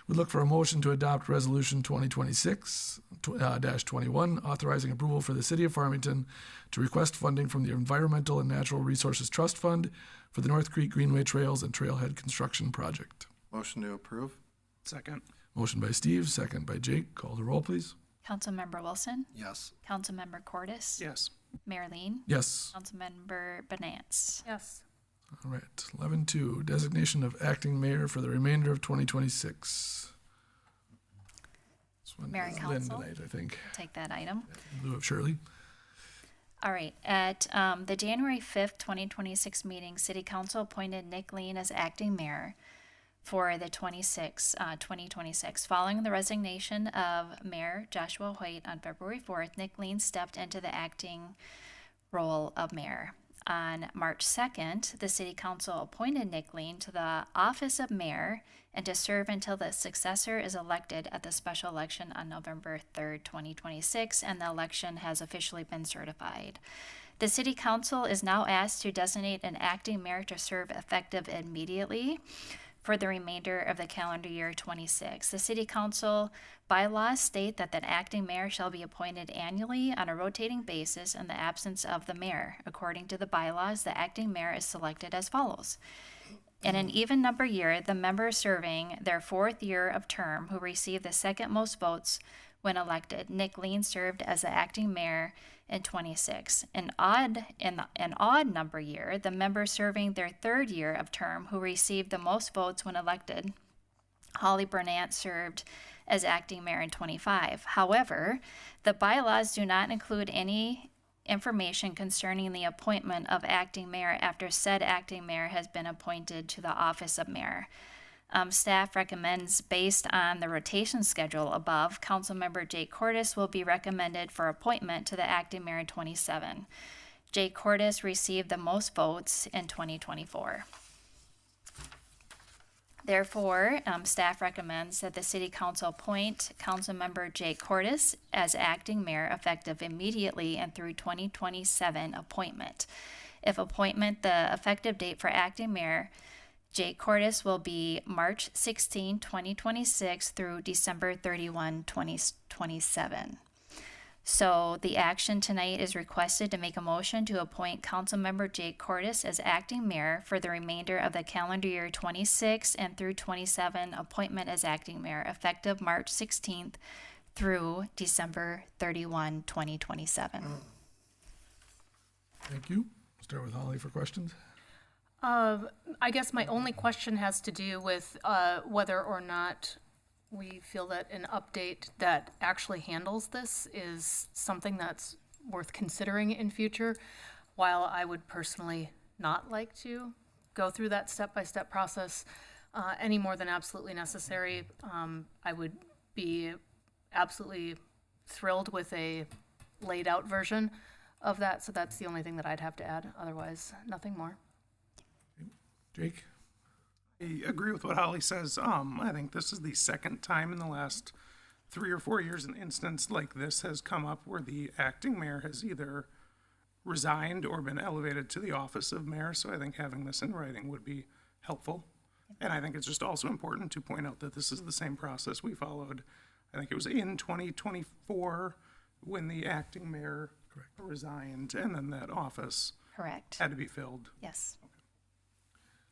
look for a motion to adopt Resolution 2026-21, authorizing approval for the City of Farmington to request funding from the Environmental and Natural Resources Trust Fund for the North Creek Greenway Trails and Trailhead Construction Project. Motion to approve? Second. Motion by Steve, second by Jake. Call the roll, please. Councilmember Wilson, Yes. Councilmember Cordis, Yes. Mayor Lean, Yes. Councilmember Bonance. Yes. All right, 11-2, designation of acting mayor for the remainder of 2026. This one Mayor and is Lynn council. tonight, I think, Take that item. in lieu of Shirley. All right, at the January 5th, 2026 meeting, City Council appointed Nick Lean as acting mayor for the 2026. Following the resignation of Mayor Joshua Hoyt on February 4th, Nick Lean stepped into the acting role of mayor. On March 2nd, the City Council appointed Nick Lean to the office of mayor and to serve until the successor is elected at the special election on November 3rd, 2026, and the election has officially been certified. The City Council is now asked to designate an acting mayor to serve effective immediately for the remainder of the calendar year 26. The City Council bylaws state that the acting mayor shall be appointed annually on a rotating basis in the absence of the mayor. According to the bylaws, the acting mayor is selected as follows. In an even number year, the member serving their fourth year of term who received the second most votes when elected. Nick Lean served as the acting mayor in 26. In an odd number year, the member serving their third year of term who received the most votes when elected. Holly Burnett served as acting mayor in 25. However, the bylaws do not include any information concerning the appointment of acting mayor after said acting mayor has been appointed to the office of mayor. Staff recommends, based on the rotation schedule above, Councilmember Jake Cordis will be recommended for appointment to the acting mayor in 27. Jake Cordis received the most votes in 2024. Therefore, staff recommends that the City Council appoint Councilmember Jake Cordis as acting mayor effective immediately and through 2027 appointment. If appointment, the effective date for acting mayor Jake Cordis will be March 16, 2026 through December 31, 2027. So the action tonight is requested to make a motion to appoint Councilmember Jake Cordis as acting mayor for the remainder of the calendar year 26 and through 27, appointment as acting mayor effective March 16th through December 31, 2027. Thank you. Start with Holly for questions. I guess my only question has to do with whether or not we feel that an update that actually handles this is something that's worth considering in future. While I would personally not like to go through that step-by-step process any more than absolutely necessary, I would be absolutely thrilled with a laid-out version of that. So that's the only thing that I'd have to add. Otherwise, nothing more. Jake? I agree with what Holly says. I think this is the second time in the last 3 or 4 years an instance like this has come up where the acting mayor has either resigned or been elevated to the office of mayor. So I think having this in writing would be helpful. And I think it's just also important to point out that this is the same process we followed. I think it was in 2024 when the acting mayor resigned and then that office Correct. had to be filled. Yes.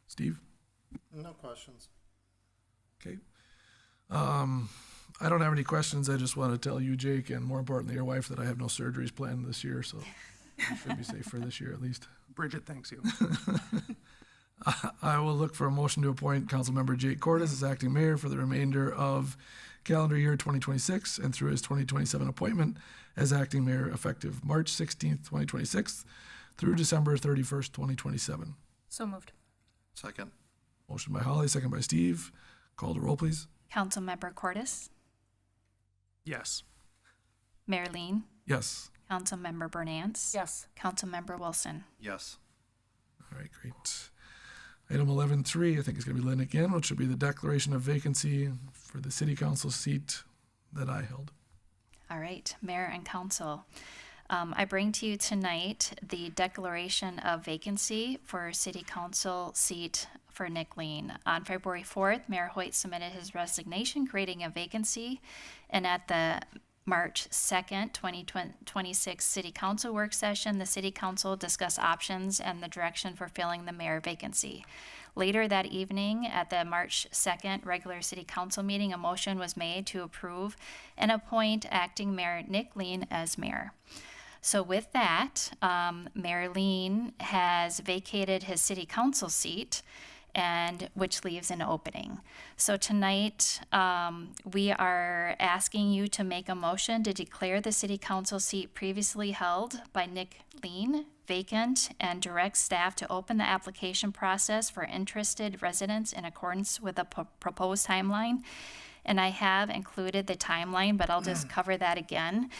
Steve? No questions. Okay. I don't have any questions. I just want to tell you, Jake, and more importantly, your wife, that I have no surgeries planned this year, so you should be safe for this year at least. Bridget thanks you. I will look for a motion to appoint Councilmember Jake Cordis as acting mayor for the remainder of calendar year 2026 and through his 2027 appointment as acting mayor effective March 16th, 2026 through December 31st, 2027. So moved. Second. Motion by Holly, second by Steve. Call the roll, please. Councilmember Cordis, Yes. Mayor Lean, Yes. Councilmember Bernance, Yes. Councilmember Wilson. Yes. All right, great. Item 11.3, I think is going to be Lynn again, which should be the declaration of vacancy for the city council seat that I held. All right, Mayor and Council. I bring to you tonight the declaration of vacancy for City Council seat for Nick Lien. On February 4th, Mayor Hoyt submitted his resignation, creating a vacancy, and at the March 2nd, 2026 City Council work session, the City Council discussed options and the direction for filling the mayor vacancy. Later that evening, at the March 2nd regular City Council meeting, a motion was made to approve and appoint acting Mayor Nick Lien as mayor. So with that, Mayor Lien has vacated his City Council seat, and which leaves an opening. So tonight, we are asking you to make a motion to declare the City Council seat previously held by Nick Lien vacant and direct staff to open the application process for interested residents in accordance with the proposed timeline. And I have included the timeline, but I'll just cover that again.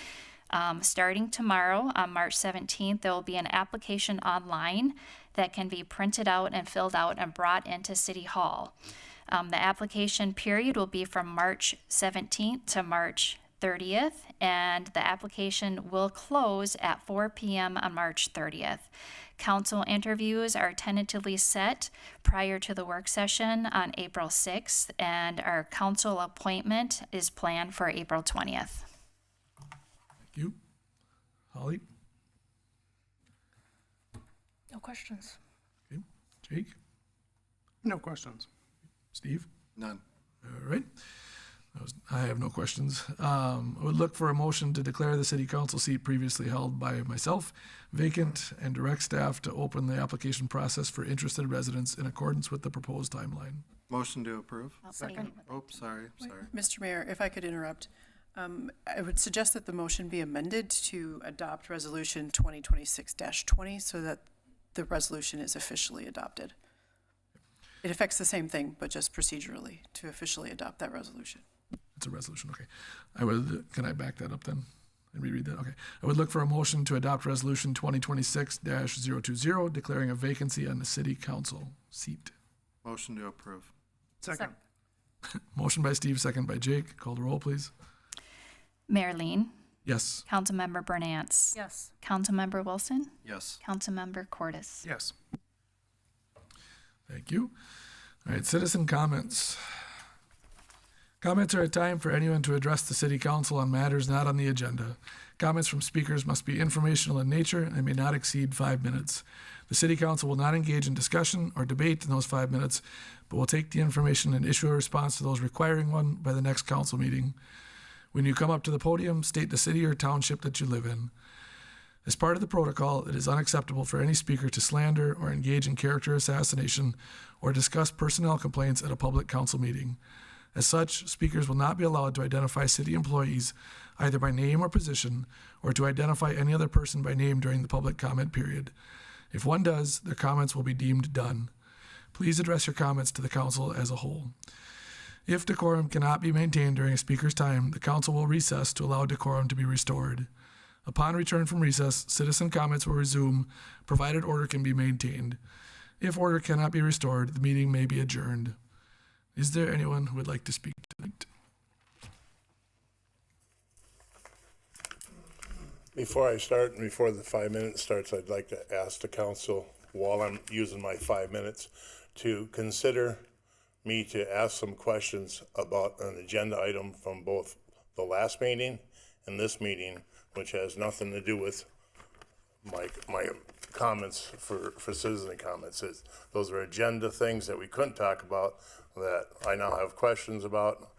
Starting tomorrow, on March 17th, there will be an application online that can be printed out and filled out and brought into City Hall. The application period will be from March 17th to March 30th, and the application will close at 4 p.m. on March 30th. Council interviews are tentatively set prior to the work session on April 6th, and our council appointment is planned for April 20th. Thank you. Holly? No questions. Okay. Jake? No questions. Steve? None. All right. I have no questions. I would look for a motion to declare the City Council seat previously held by myself vacant and direct staff to open the application process for interested residents in accordance with the proposed timeline. Motion to approve. Second. Oh, sorry. Mr. Mayor, if I could interrupt, I would suggest that the motion be amended to adopt Resolution 2026-20 so that the resolution is officially adopted. It affects the same thing, but just procedurally to officially adopt that resolution. It's a resolution, okay. Can I back that up then and reread that? Okay. I would look for a motion to adopt Resolution 2026-020, declaring a vacancy on the City Council seat. Motion to approve. Second. Motion by Steve, second by Jake. Call the roll, please. Mayor Lien, Yes. Councilmember Bernance, Yes. Councilmember Wilson, Yes. Councilmember Cordes. Yes. Thank you. All right, citizen comments. Comments are a time for anyone to address the City Council on matters not on the agenda. Comments from speakers must be informational in nature and may not exceed 5 minutes. The City Council will not engage in discussion or debate in those 5 minutes, but will take the information and issue a response to those requiring one by the next council meeting. When you come up to the podium, state the city or township that you live in. As part of the protocol, it is unacceptable for any speaker to slander or engage in character assassination or discuss personnel complaints at a public council meeting. As such, speakers will not be allowed to identify city employees either by name or position, or to identify any other person by name during the public comment period. If one does, their comments will be deemed done. Please address your comments to the council as a whole. If decorum cannot be maintained during a speaker's time, the council will recess to allow decorum to be restored. Upon return from recess, citizen comments will resume, provided order can be maintained. If order cannot be restored, the meeting may be adjourned. Is there anyone who would like to speak tonight? Before I start and before the 5 minutes starts, I'd like to ask the council, while I'm using my 5 minutes, to consider me to ask some questions about an agenda item from both the last meeting and this meeting, which has nothing to do with my comments for citizen comments. Those are agenda things that we couldn't talk about that I now have questions about.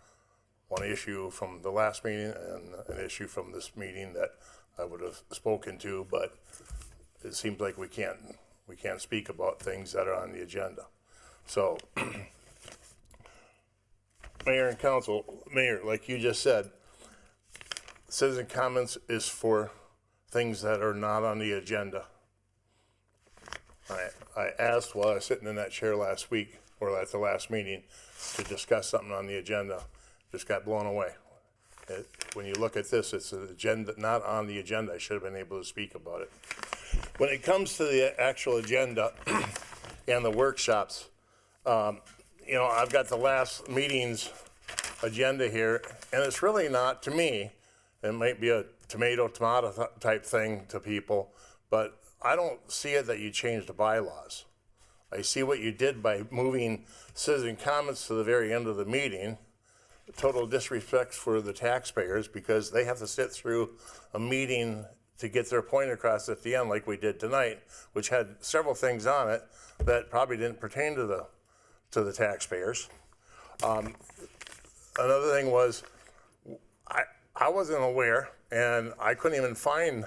One issue from the last meeting and an issue from this meeting that I would have spoken to, but it seems like we can't speak about things that are on the agenda. So, Mayor and Council, Mayor, like you just said, citizen comments is for things that are not on the agenda. I asked while I was sitting in that chair last week, or at the last meeting, to discuss something on the agenda. Just got blown away. When you look at this, it's an agenda, not on the agenda. I should have been able to speak about it. When it comes to the actual agenda and the workshops, I've got the last meeting's agenda here, and it's really not, to me, It might be a tomato type thing to people, but I don't see it that you changed the bylaws. I see what you did by moving citizen comments to the very end of the meeting. Total disrespect for the taxpayers because they have to sit through a meeting to get their point across at the end like we did tonight, which had several things on it that probably didn't pertain to the taxpayers. Another thing was, I wasn't aware, and I couldn't even find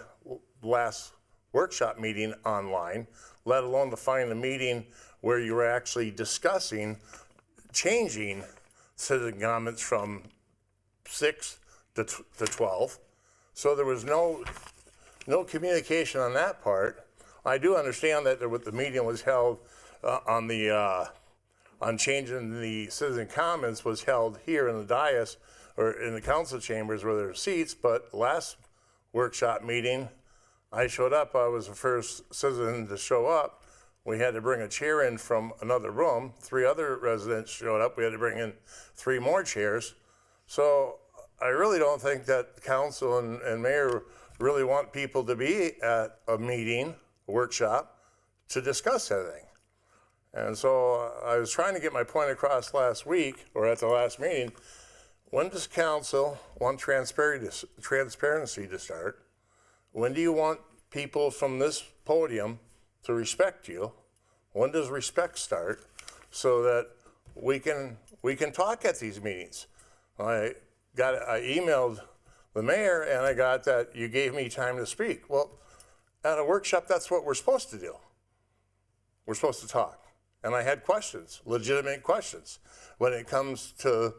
last workshop meeting online, let alone to find a meeting where you were actually discussing changing citizen comments from 6 to 12. So there was no communication on that part. I do understand that the meeting was held on changing the citizen comments was held here in the dais or in the council chambers where there are seats, but last workshop meeting, I showed up, I was the first citizen to show up. We had to bring a chair in from another room. 3 other residents showed up, we had to bring in 3 more chairs. So I really don't think that the council and mayor really want people to be at a meeting, a workshop, to discuss anything. And so I was trying to get my point across last week, or at the last meeting. When does council want transparency to start? When do you want people from this podium to respect you? When does respect start? So that we can talk at these meetings. I emailed the mayor and I got that you gave me time to speak. Well, at a workshop, that's what we're supposed to do. We're supposed to talk. And I had questions, legitimate questions. When it comes to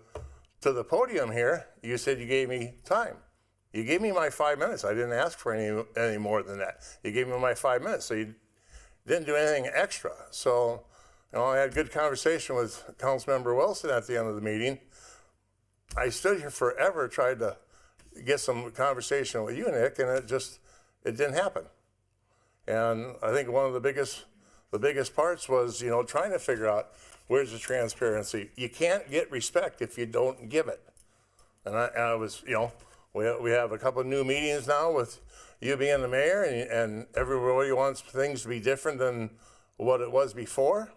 the podium here, you said you gave me time. You gave me my 5 minutes. I didn't ask for any more than that. You gave me my 5 minutes, so you didn't do anything extra. So, I had a good conversation with Councilmember Wilson at the end of the meeting. I stood here forever, tried to get some conversation with you, Nick, and it didn't happen. And I think one of the biggest parts was, trying to figure out where's the transparency. You can't get respect if you don't give it. And I was, we have a couple of new meetings now with you being the mayor, and everybody wants things to be different than what it was before.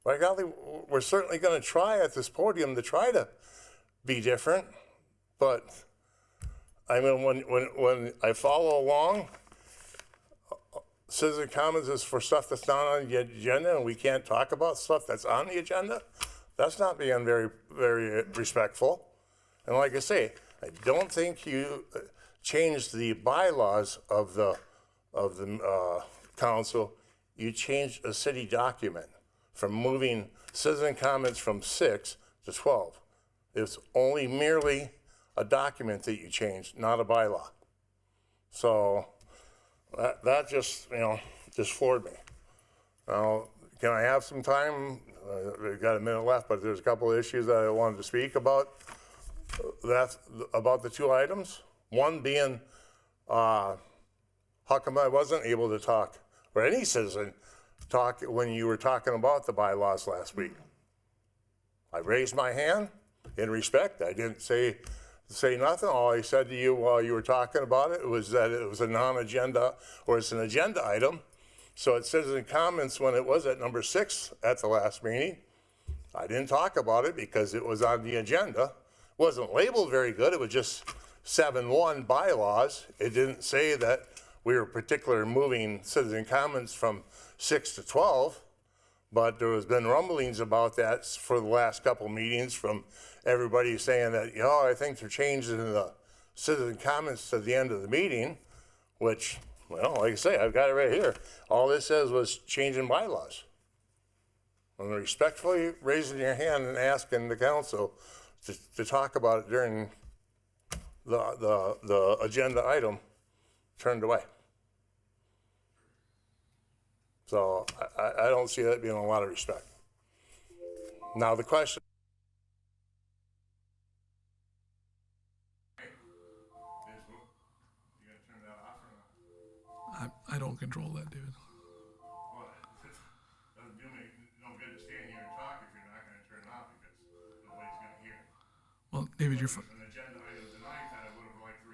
By golly, we're certainly going to try at this podium to try to be different. But I mean, when I follow along, citizen comments is for stuff that's not on the agenda, and we can't talk about stuff that's on the agenda. That's not being very, very respectful. And like I say, I don't think you changed the bylaws of the council. You changed a city document from moving citizen comments from 6 to 12. It's only merely a document that you changed, not a bylaw. So that just, just floored me. Now, can I have some time? We've got a minute left, but there's a couple of issues that I wanted to speak about. That's about the 2 items. One being, how come I wasn't able to talk, or any citizen talk, when you were talking about the bylaws last week? I raised my hand in respect. I didn't say nothing. All I said to you while you were talking about it was that it was a non-agenda, or it's an agenda item. So it says in comments when it was at number 6 at the last meeting. I didn't talk about it because it was on the agenda. It wasn't labeled very good. It was just 7-1 bylaws. It didn't say that we were particularly moving citizen comments from 6 to 12. But there has been rumblings about that for the last couple meetings from everybody saying that, I think they're changing the citizen comments to the end of the meeting, which, well, like I say, I've got it right here. All this says was changing bylaws. And respectfully raising your hand and asking the council to talk about it during the agenda item, turned away. So I don't see that being a lot of respect. Now the question. I don't control that, David. Well, it doesn't do me no good to stand here and talk if you're not going to turn it off because nobody's going to hear. Well, David, you're An agenda item tonight that I would have liked to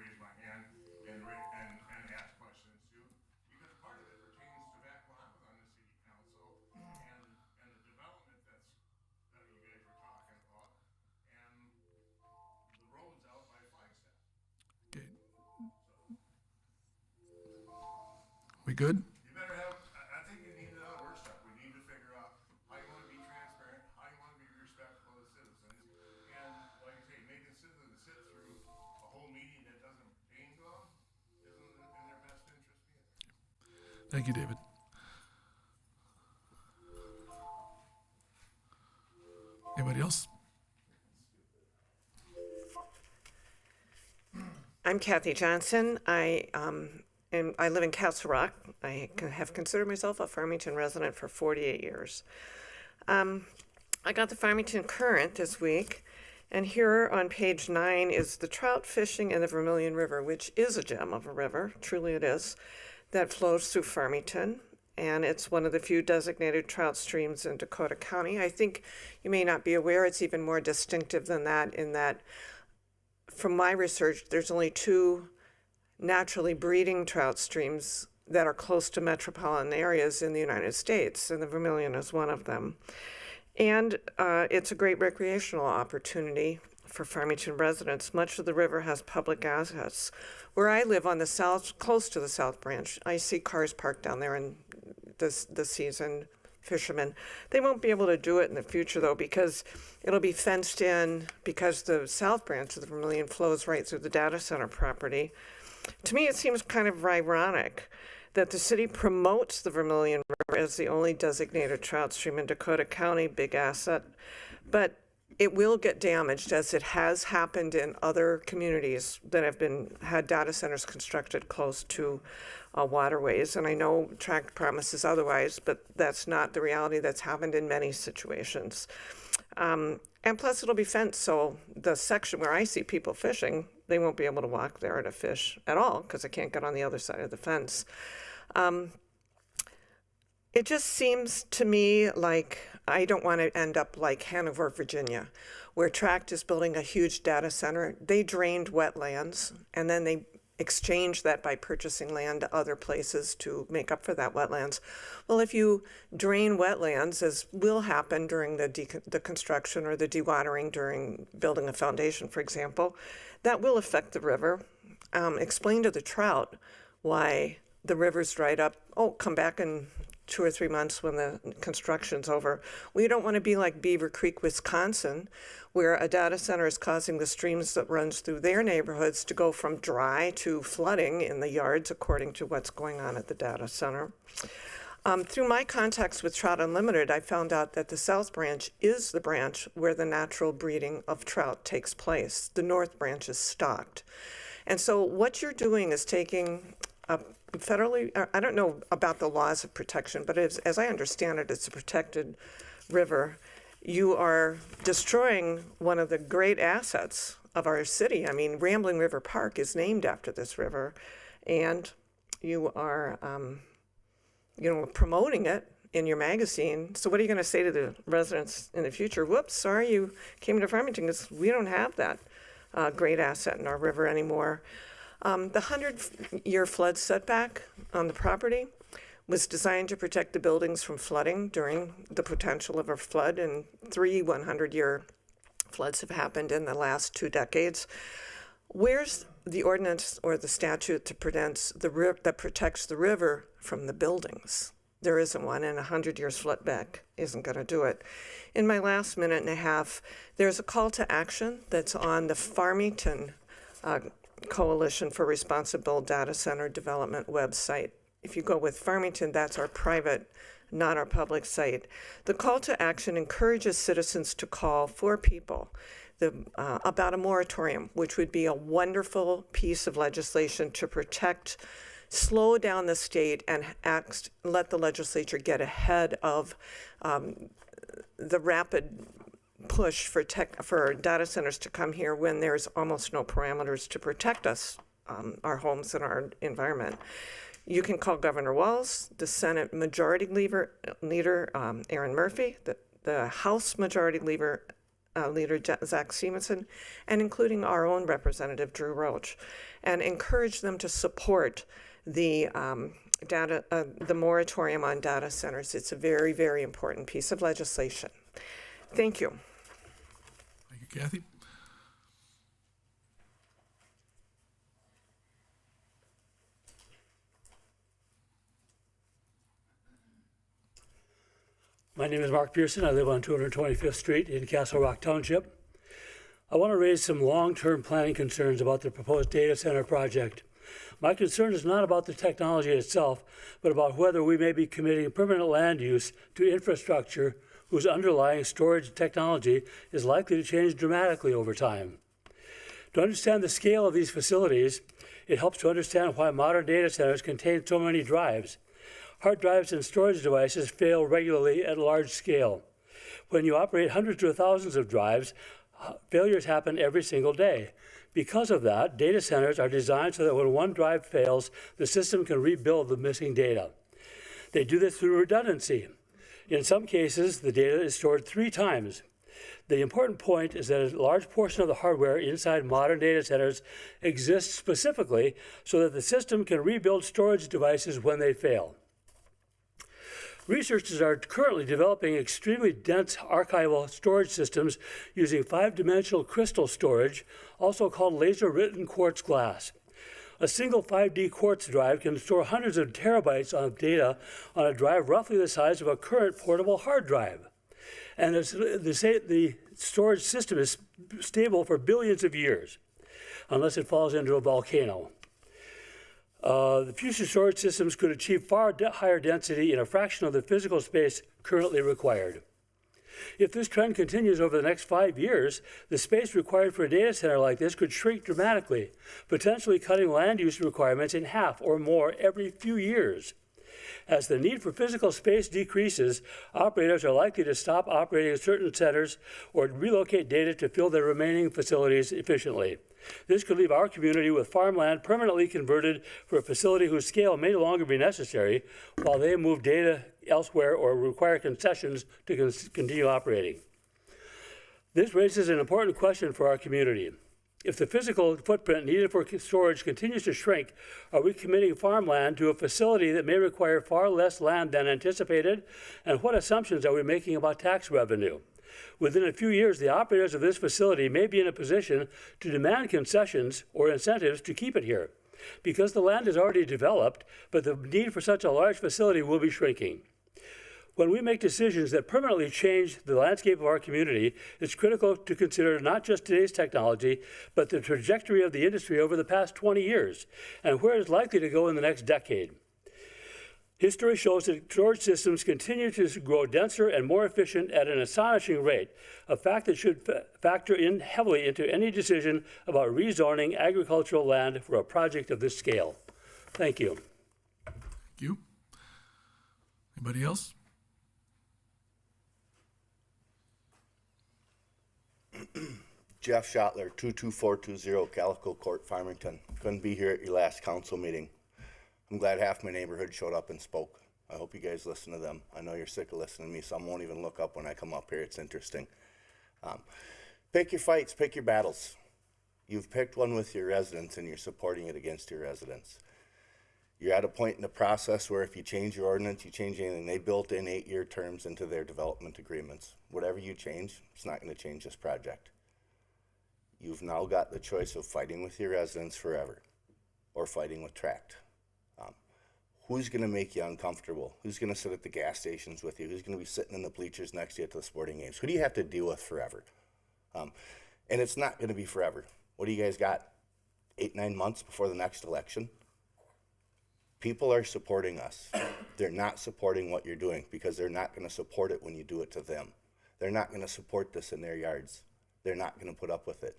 good? You better have, I think you need another workshop. We need to figure out how you want to be transparent, how you want to be respectful of the citizens. And like I say, making citizens sit through a whole meeting that doesn't pertain to them isn't in their best interest either. Thank you, David. Anybody else? I'm Kathy Johnson. I live in Castle Rock. I have considered myself a Farmington resident for 48 years. I got the Farmington Current this week, and here on page 9 is the trout fishing in the Vermilion River, which is a gem of a river, truly it is, that flows through Farmington. And it's one of the few designated trout streams in Dakota County. I think you may not be aware it's even more distinctive than that, in that from my research, there's only 2 naturally breeding trout streams that are close to metropolitan areas in the United States, and the Vermilion is one of them. And it's a great recreational opportunity for Farmington residents. Much of the river has public access. Where I live on the south, close to the South Branch, I see cars parked down there in the season, fishermen. They won't be able to do it in the future, though, because it'll be fenced in, because the South Branch of the Vermilion flows right through the data center property. To me, it seems kind of ironic that the city promotes the Vermilion River as the only designated trout stream in Dakota County, big asset, but it will get damaged, as it has happened in other communities that have had data centers constructed close to waterways. And I know tract promises otherwise, but that's not the reality that's happened in many situations. And plus it'll be fenced, so the section where I see people fishing, they won't be able to walk there to fish at all because they can't get on the other side of the fence. It just seems to me like I don't want to end up like Hanover, Virginia, where Tract is building a huge data center. They drained wetlands, and then they exchanged that by purchasing land to other places to make up for that wetlands. Well, if you drain wetlands, as will happen during the construction or the dewatering during building a foundation, for example, that will affect the river. Explain to the trout why the river's dried up. Oh, come back in 2 or 3 months when the construction's over. We don't want to be like Beaver Creek, Wisconsin, where a data center is causing the streams that runs through their neighborhoods to go from dry to flooding in the yards, according to what's going on at the data center. Through my contacts with Trout Unlimited, I found out that the South Branch is the branch where the natural breeding of trout takes place. The North Branch is stocked. And so what you're doing is taking a federally, I don't know about the laws of protection, but as I understand it, it's a protected river. You are destroying one of the great assets of our city. I mean, Rambling River Park is named after this river, and you are, promoting it in your magazine. So what are you going to say to the residents in the future? Whoops, sorry you came to Farmington, because we don't have that great asset in our river anymore. The 100-year flood setback on the property was designed to protect the buildings from flooding during the potential of a flood, and 3 100-year floods have happened in the last 2 decades. Where's the ordinance or the statute that protects the river from the buildings? There isn't one, and 100 years flood back isn't going to do it. In my last minute and a half, there's a call to action that's on the Farmington Coalition for Responsible Data Center Development website. If you go with Farmington, that's our private, not our public site. The call to action encourages citizens to call 4 people about a moratorium, which would be a wonderful piece of legislation to protect, slow down the state, and let the legislature get ahead of the rapid push for data centers to come here when there's almost no parameters to protect us, our homes and our environment. You can call Governor Walz, the Senate Majority Leader Aaron Murphy, the House Majority Leader Zach Simonson, and including our own Representative Drew Roach, and encourage them to support the moratorium on data centers. It's a very, very important piece of legislation. Thank you. Thank you, Kathy. My name is Mark Pearson. I live on 225th Street in Castle Rock Township. I want to raise some long-term planning concerns about the proposed data center project. My concern is not about the technology itself, but about whether we may be committing permanent land use to infrastructure whose underlying storage technology is likely to change dramatically over time. To understand the scale of these facilities, it helps to understand why modern data centers contain so many drives. Hard drives and storage devices fail regularly at large scale. When you operate hundreds or thousands of drives, failures happen every single day. Because of that, data centers are designed so that when one drive fails, the system can rebuild the missing data. They do this through redundancy. In some cases, the data is stored 3 times. The important point is that a large portion of the hardware inside modern data centers exists specifically so that the system can rebuild storage devices when they fail. Researchers are currently developing extremely dense archival storage systems using 5-dimensional crystal storage, also called laser-written quartz glass. A single 5D quartz drive can store hundreds of terabytes of data on a drive roughly the size of a current portable hard drive. And the storage system is stable for billions of years, unless it falls into a volcano. The future storage systems could achieve far higher density in a fraction of the physical space currently required. If this trend continues over the next 5 years, the space required for a data center like this could shrink dramatically, potentially cutting land use requirements in half or more every few years. As the need for physical space decreases, operators are likely to stop operating certain centers or relocate data to fill their remaining facilities efficiently. This could leave our community with farmland permanently converted for a facility whose scale may no longer be necessary, while they move data elsewhere or require concessions to continue operating. This raises an important question for our community. If the physical footprint needed for storage continues to shrink, are we committing farmland to a facility that may require far less land than anticipated? And what assumptions are we making about tax revenue? Within a few years, the operators of this facility may be in a position to demand concessions or incentives to keep it here, because the land is already developed, but the need for such a large facility will be shrinking. When we make decisions that permanently change the landscape of our community, it's critical to consider not just today's technology, but the trajectory of the industry over the past 20 years, and where it's likely to go in the next decade. History shows that storage systems continue to grow denser and more efficient at an astonishing rate, a fact that should factor in heavily into any decision about rezoning agricultural land for a project of this scale. Thank you. Thank you. Anybody else? Jeff Schottler, 22420 Calico Court, Farmington. Couldn't be here at your last council meeting. I'm glad half my neighborhood showed up and spoke. I hope you guys listen to them. I know you're sick of listening to me, so I won't even look up when I come up here. It's interesting. Pick your fights, pick your battles. You've picked one with your residents and you're supporting it against your residents. You're at a point in the process where if you change your ordinance, you change anything, they built in 8-year terms into their development agreements. Whatever you change, it's not going to change this project. You've now got the choice of fighting with your residents forever or fighting with tract. Who's going to make you uncomfortable? Who's going to sit at the gas stations with you? Who's going to be sitting in the bleachers next to you at the sporting games? Who do you have to deal with forever? And it's not going to be forever. What do you guys got? 8-9 months before the next election? People are supporting us. They're not supporting what you're doing because they're not going to support it when you do it to them. They're not going to support this in their yards. They're not going to put up with it.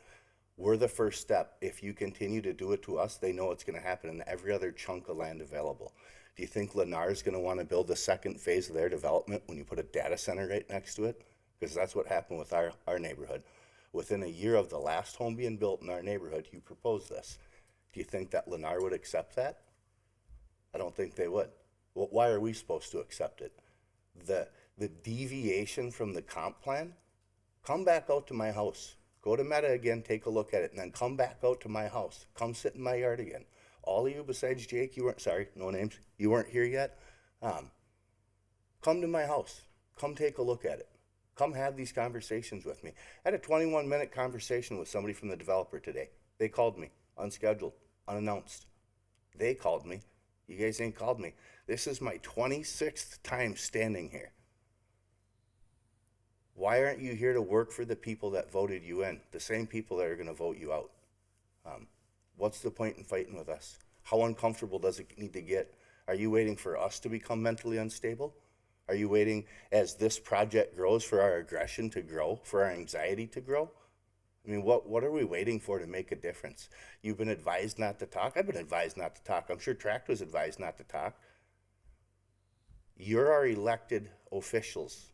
We're the first step. If you continue to do it to us, they know it's going to happen in every other chunk of land available. Do you think Lennar is going to want to build a second phase of their development when you put a data center right next to it? Because that's what happened with our neighborhood. Within a year of the last home being built in our neighborhood, you proposed this. Do you think that Lennar would accept that? I don't think they would. Well, why are we supposed to accept it? The deviation from the comp plan, come back out to my house. Go to Meta again, take a look at it, and then come back out to my house. Come sit in my yard again. All of you besides Jake, no names, you weren't here yet. Come to my house. Come take a look at it. Come have these conversations with me. I had a 21-minute conversation with somebody from the developer today. They called me, unscheduled, unannounced. They called me. You guys ain't called me. This is my 26th time standing here. Why aren't you here to work for the people that voted you in? The same people that are gonna vote you out. What's the point in fighting with us? How uncomfortable does it need to get? Are you waiting for us to become mentally unstable? Are you waiting as this project grows for our aggression to grow, for our anxiety to grow? I mean, what are we waiting for to make a difference? You've been advised not to talk. I've been advised not to talk. I'm sure Tract was advised not to talk. You're our elected officials.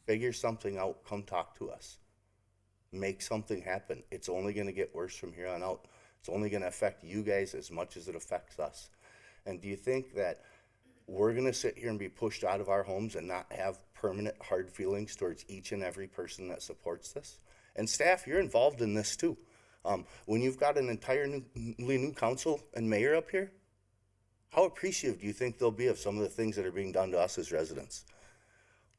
Figure something out. Come talk to us. Make something happen. It's only going to get worse from here on out. It's only going to affect you guys as much as it affects us. And do you think that we're going to sit here and be pushed out of our homes and not have permanent hard feelings towards each and every person that supports this? And staff, you're involved in this too. When you've got an entirely new council and mayor up here, how appreciative do you think they'll be of some of the things that are being done to us as residents?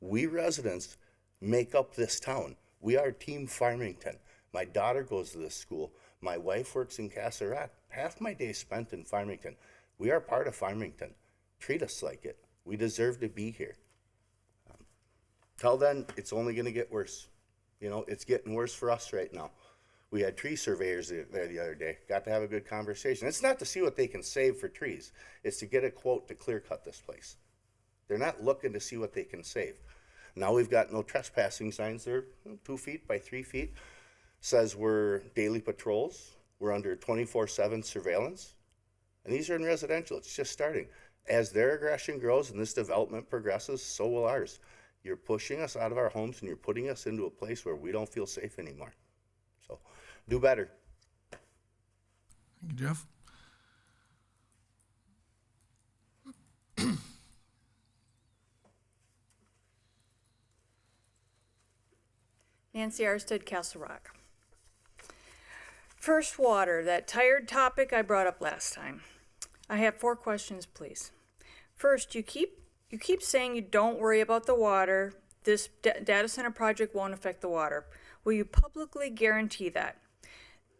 We residents make up this town. We are Team Farmington. My daughter goes to this school. My wife works in Castle Rock. Half my day is spent in Farmington. We are part of Farmington. Treat us like it. We deserve to be here. Till then, it's only going to get worse. You know, it's getting worse for us right now. We had tree surveyors there the other day. Got to have a good conversation. It's not to see what they can save for trees. It's to get a quote to clear cut this place. They're not looking to see what they can save. Now we've got no trespassing signs there, 2 feet by 3 feet. Says we're daily patrols. We're under 24/7 surveillance. And these are in residential. It's just starting. As their aggression grows and this development progresses, so will ours. You're pushing us out of our homes and you're putting us into a place where we don't feel safe anymore. So do better. Thank you, Jeff. Nancy Arstead, Castle Rock. First, water, that tired topic I brought up last time. I have 4 questions, please. First, you keep saying you don't worry about the water. This data center project won't affect the water. Will you publicly guarantee that?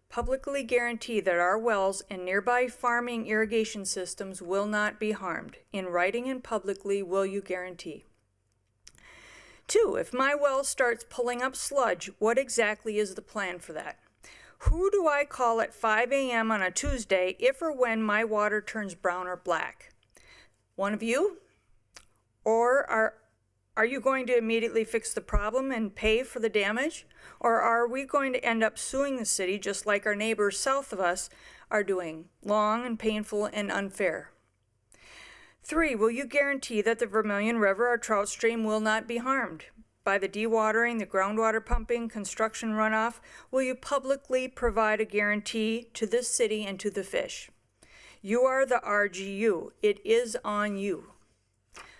Publicly guarantee that our wells and nearby farming irrigation systems will not be harmed. In writing and publicly, will you guarantee? 2, if my well starts pulling up sludge, what exactly is the plan for that? Who do I call at 5 a.m. on a Tuesday if or when my water turns brown or black? One of you? Or are you going to immediately fix the problem and pay for the damage? Or are we going to end up suing the city just like our neighbors south of us are doing? Long and painful and unfair. 3, will you guarantee that the Vermilion River or trout stream will not be harmed by the dewatering, the groundwater pumping, construction runoff? Will you publicly provide a guarantee to this city and to the fish? You are the RGU. It is on you.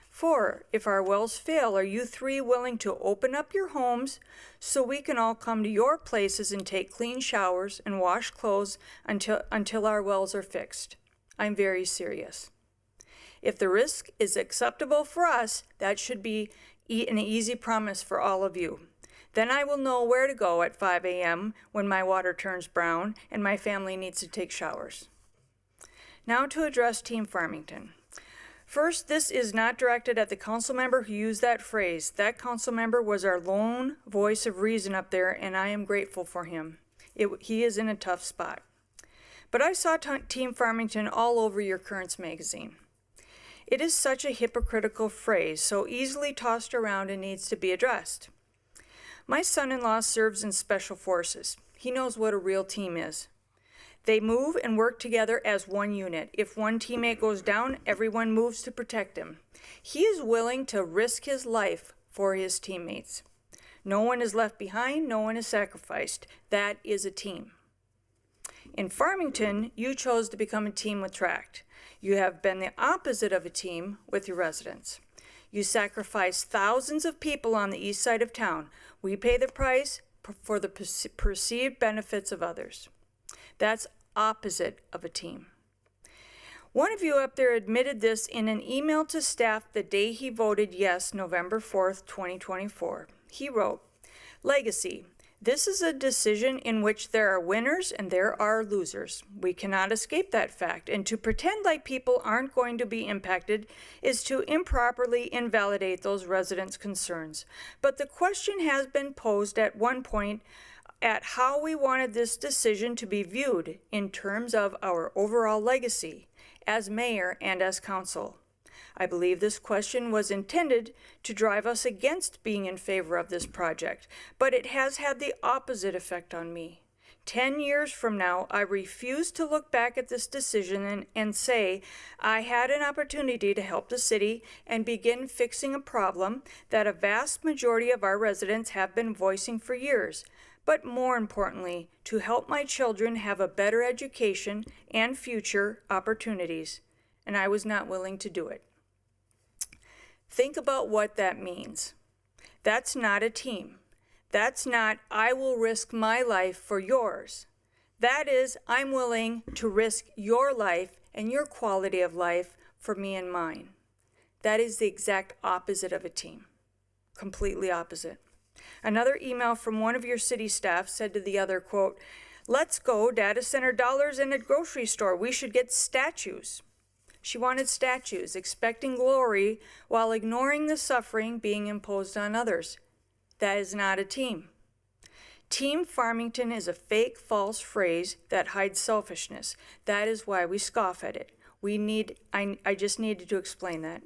4, if our wells fail, are you 3 willing to open up your homes so we can all come to your places and take clean showers and wash clothes until our wells are fixed? I'm very serious. If the risk is acceptable for us, that should be an easy promise for all of you. Then I will know where to go at 5 a.m. when my water turns brown and my family needs to take showers. Now to address Team Farmington. First, this is not directed at the council member who used that phrase. That council member was our lone voice of reason up there, and I am grateful for him. He is in a tough spot. But I saw Team Farmington all over your Currents magazine. It is such a hypocritical phrase, so easily tossed around and needs to be addressed. My son-in-law serves in special forces. He knows what a real team is. They move and work together as one unit. If one teammate goes down, everyone moves to protect him. He is willing to risk his life for his teammates. No one is left behind, no one is sacrificed. That is a team. In Farmington, you chose to become a team with Tract. You have been the opposite of a team with your residents. You sacrifice thousands of people on the east side of town. We pay the price for the perceived benefits of others. That's opposite of a team. One of you up there admitted this in an email to staff the day he voted yes, November 4th, 2024. He wrote, "Legacy. This is a decision in which there are winners and there are losers. We cannot escape that fact, and to pretend like people aren't going to be impacted is to improperly invalidate those residents' concerns. But the question has been posed at one point at how we wanted this decision to be viewed in terms of our overall legacy as mayor and as council. I believe this question was intended to drive us against being in favor of this project, but it has had the opposite effect on me. 10 years from now, I refuse to look back at this decision and say I had an opportunity to help the city and begin fixing a problem that a vast majority of our residents have been voicing for years. But more importantly, to help my children have a better education and future opportunities, and I was not willing to do it. Think about what that means. That's not a team. That's not, I will risk my life for yours. That is, I'm willing to risk your life and your quality of life for me and mine. That is the exact opposite of a team. Completely opposite. Another email from one of your city staff said to the other, quote, "Let's go data center dollars in a grocery store. We should get statues." She wanted statues, expecting glory while ignoring the suffering being imposed on others. That is not a team. Team Farmington is a fake, false phrase that hides selfishness. That is why we scoff at it. I just needed to explain that.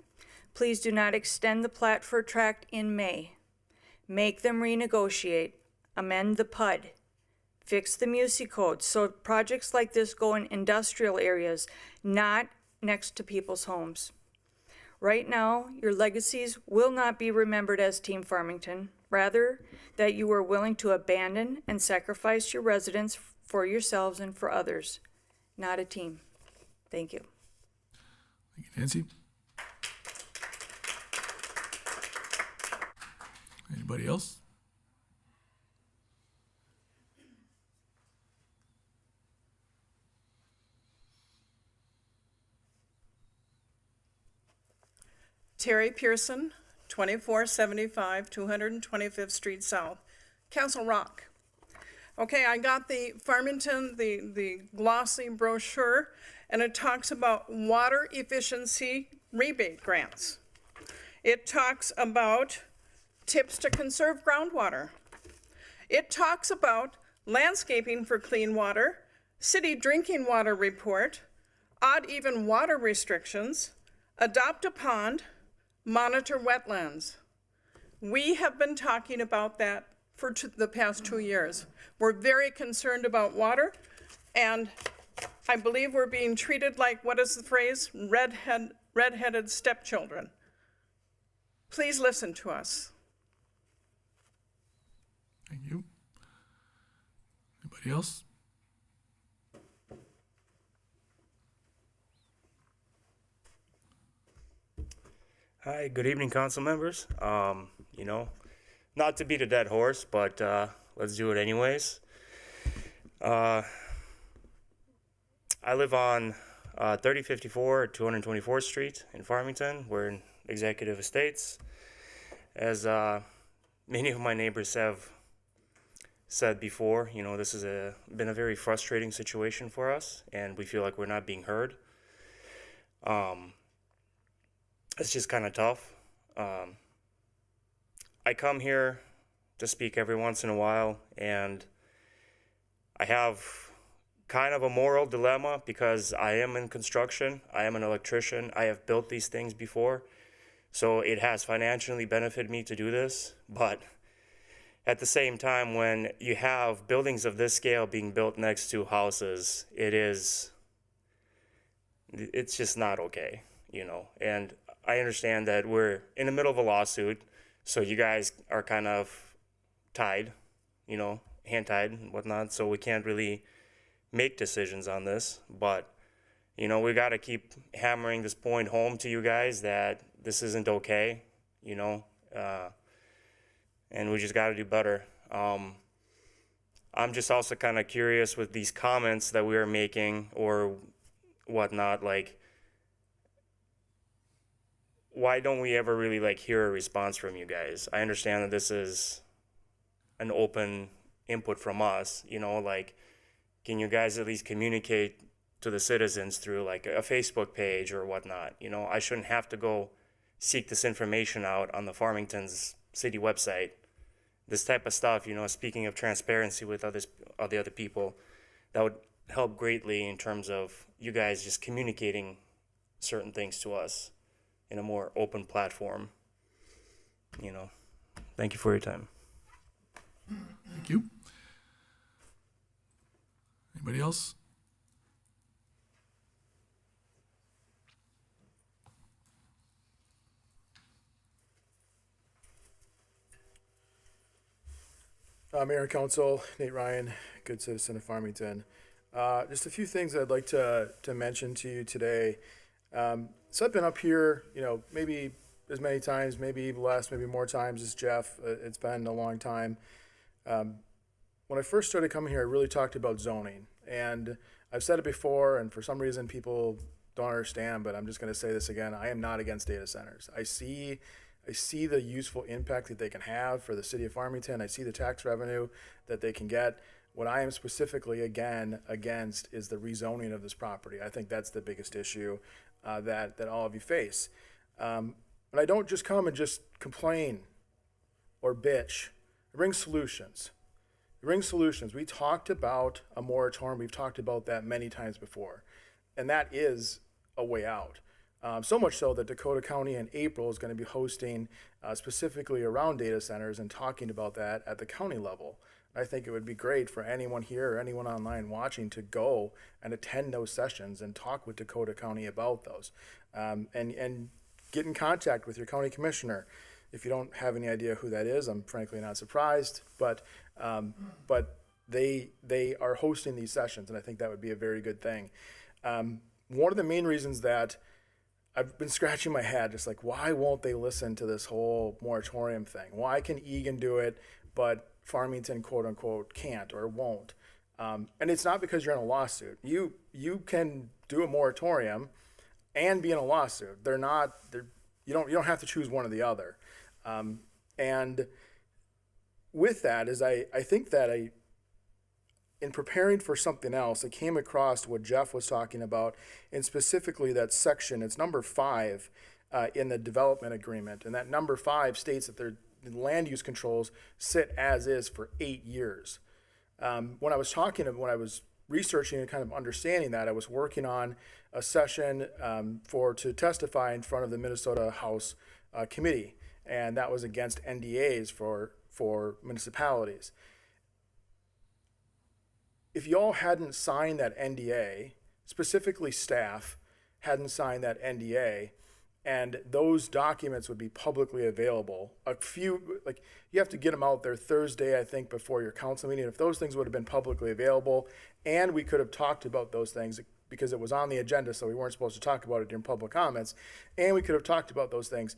Please do not extend the Platford Tract in May. Make them renegotiate, amend the PUD, fix the MUSI code so projects like this go in industrial areas, not next to people's homes. Right now, your legacies will not be remembered as Team Farmington, rather that you were willing to abandon and sacrifice your residents for yourselves and for others. Not a team. Thank you. Thank you, Nancy. Anybody else? Terry Pearson, 2475 225th Street South, Castle Rock. Okay, I got the Farmington, the glossy brochure, and it talks about water efficiency rebate grants. It talks about tips to conserve groundwater. It talks about landscaping for clean water, city drinking water report, odd even water restrictions, adopt a pond, monitor wetlands. We have been talking about that for the past 2 years. We're very concerned about water, and I believe we're being treated like, what is the phrase? Redheaded stepchildren. Please listen to us. Thank you. Anybody else? Hi, good evening, council members. Not to beat a dead horse, but let's do it anyways. I live on 3054 224th Street in Farmington. We're in Executive Estates. As many of my neighbors have said before, this has been a very frustrating situation for us, and we feel like we're not being heard. It's just kind of tough. I come here to speak every once in a while, and I have kind of a moral dilemma because I am in construction. I am an electrician. I have built these things before, so it has financially benefited me to do this. But at the same time, when you have buildings of this scale being built next to houses, it's just not okay, And I understand that we're in the middle of a lawsuit, so you guys are kind of tied, hand-tied and whatnot, so we can't really make decisions on this. But, we got to keep hammering this point home to you guys that this isn't okay, and we just got to do better. I'm just also kind of curious with these comments that we are making or whatnot, like, why don't we ever really hear a response from you guys? I understand that this is an open input from us, you know, like, can you guys at least communicate to the citizens through like a Facebook page or whatnot? You know, I shouldn't have to go seek this information out on the Farmington's city website. This type of stuff, you know, speaking of transparency with all the other people, that would help greatly in terms of you guys just communicating certain things to us in a more open platform. You know, thank you for your time. Thank you. Anybody else? Mayor and Council, Nate Ryan, good citizen of Farmington. Just a few things that I'd like to mention to you today. So I've been up here, you know, maybe as many times, maybe less, maybe more times as Jeff. It's been a long time. When I first started coming here, I really talked about zoning. And I've said it before, and for some reason people don't understand, but I'm just going to say this again. I am not against data centers. I see the useful impact that they can have for the city of Farmington. I see the tax revenue that they can get. What I am specifically, again, against is the rezoning of this property. I think that's the biggest issue that all of you face. And I don't just come and just complain or bitch. I bring solutions. We talked about a moratorium. We've talked about that many times before. And that is a way out. So much so that Dakota County in April is going to be hosting specifically around data centers and talking about that at the county level. I think it would be great for anyone here or anyone online watching to go and attend those sessions and talk with Dakota County about those, and get in contact with your county commissioner. If you don't have any idea who that is, I'm frankly not surprised, but they are hosting these sessions, and I think that would be a very good thing. One of the main reasons that I've been scratching my head, just like, why won't they listen to this whole moratorium thing? Why can Egan do it, but Farmington, quote unquote, can't or won't? And it's not because you're in a lawsuit. You can do a moratorium and be in a lawsuit. You don't have to choose one or the other. And with that is I think that in preparing for something else, I came across what Jeff was talking about, and specifically that section, it's number 5 in the development agreement. And that number 5 states that the land use controls sit as is for 8 years. When I was researching and kind of understanding that, I was working on a session to testify in front of the Minnesota House Committee, and that was against NDAs for municipalities. If y'all hadn't signed that NDA, specifically staff hadn't signed that NDA, and those documents would be publicly available. You have to get them out there Thursday, I think, before your council meeting. If those things would have been publicly available, and we could have talked about those things because it was on the agenda, so we weren't supposed to talk about it during public comments, and we could have talked about those things,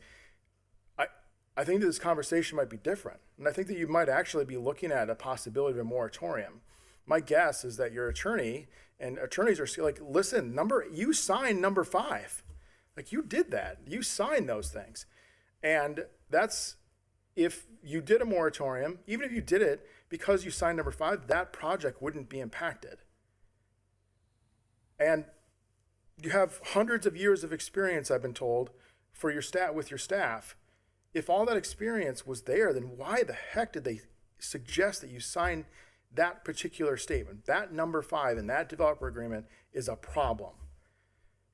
I think that this conversation might be different. And I think that you might actually be looking at a possibility of a moratorium. My guess is that your attorney, and attorneys are like, listen, you signed number 5. Like, you did that. You signed those things. And that's, if you did a moratorium, even if you did it because you signed number 5, that project wouldn't be impacted. And you have hundreds of years of experience, I've been told, with your staff. If all that experience was there, then why the heck did they suggest that you sign that particular statement? That number 5 in that developer agreement is a problem.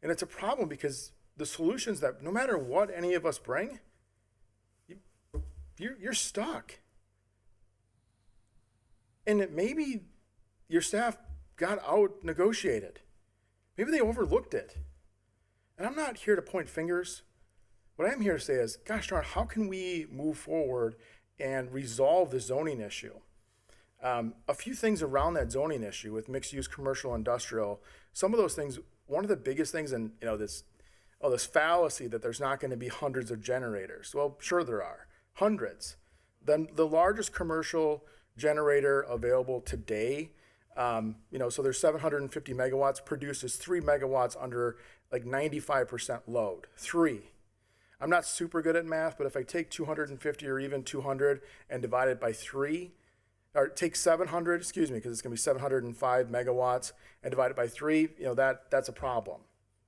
And it's a problem because the solutions that, no matter what any of us bring, you're stuck. And maybe your staff got out negotiated. Maybe they overlooked it. And I'm not here to point fingers. What I'm here to say is, gosh darn, how can we move forward and resolve the zoning issue? A few things around that zoning issue with mixed use, commercial, industrial, some of those things, one of the biggest things in, this fallacy that there's not going to be hundreds of generators. Well, sure there are, hundreds. Then the largest commercial generator available today, so there's 750 megawatts, produces 3 megawatts under like 95% load, 3. I'm not super good at math, but if I take 250 or even 200 and divide it by 3, or take 700, excuse me, because it's going to be 705 megawatts and divide it by 3, that's a problem.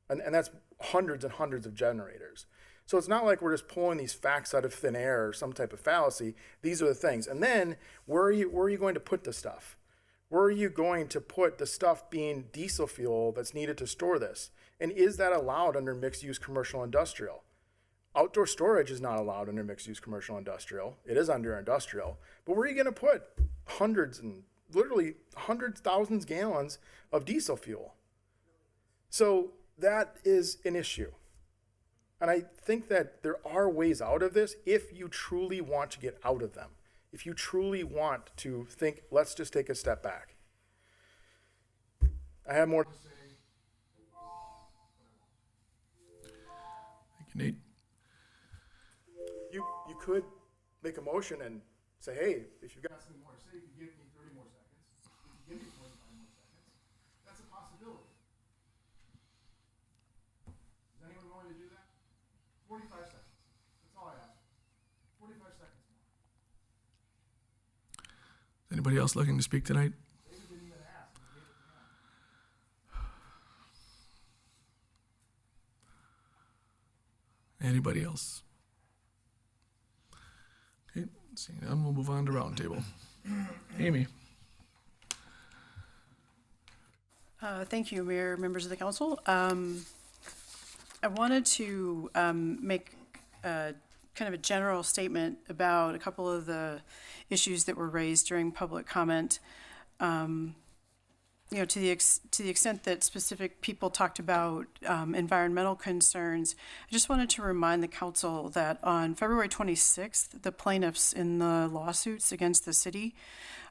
And that's hundreds and hundreds of generators. So it's not like we're just pulling these facts out of thin air or some type of fallacy. These are the things. And then where are you going to put the stuff? Where are you going to put the stuff being diesel fuel that's needed to store this? And is that allowed under mixed-use commercial industrial? Outdoor storage is not allowed under mixed-use commercial industrial. It is under industrial. But where are you going to put hundreds and literally hundreds, thousands gallons of diesel fuel? So that is an issue. And I think that there are ways out of this if you truly want to get out of them. If you truly want to think, let's just take a step back. I have more to say. Thank you, Nate. You could make a motion and say, hey, if you've got something more to say, you can give me 30 more seconds. You can give me 45 more seconds. That's a possibility. Is anyone willing to do that? 45 seconds. That's all I ask. 45 seconds more. Is anybody else looking to speak tonight? David didn't even ask. Anybody else? Okay, seeing none, we'll move on to roundtable. Amy. Thank you, Mayor, members of the council. I wanted to make kind of a general statement about a couple of the issues that were raised during public comment. To the extent that specific people talked about environmental concerns, I just wanted to remind the council that on February 26th, the plaintiffs in the lawsuits against the city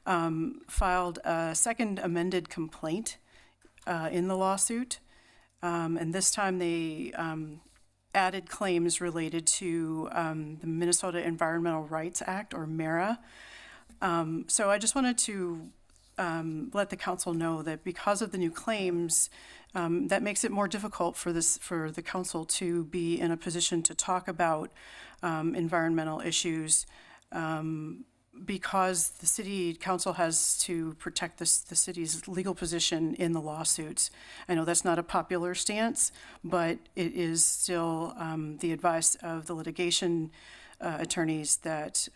filed a second amended complaint in the lawsuit. And this time they added claims related to the Minnesota Environmental Rights Act, or MARA. So I just wanted to let the council know that because of the new claims, that makes it more difficult for the council to be in a position to talk about environmental issues, because the city council has to protect the city's legal position in the lawsuits. I know that's not a popular stance, but it is still the advice of the litigation attorneys that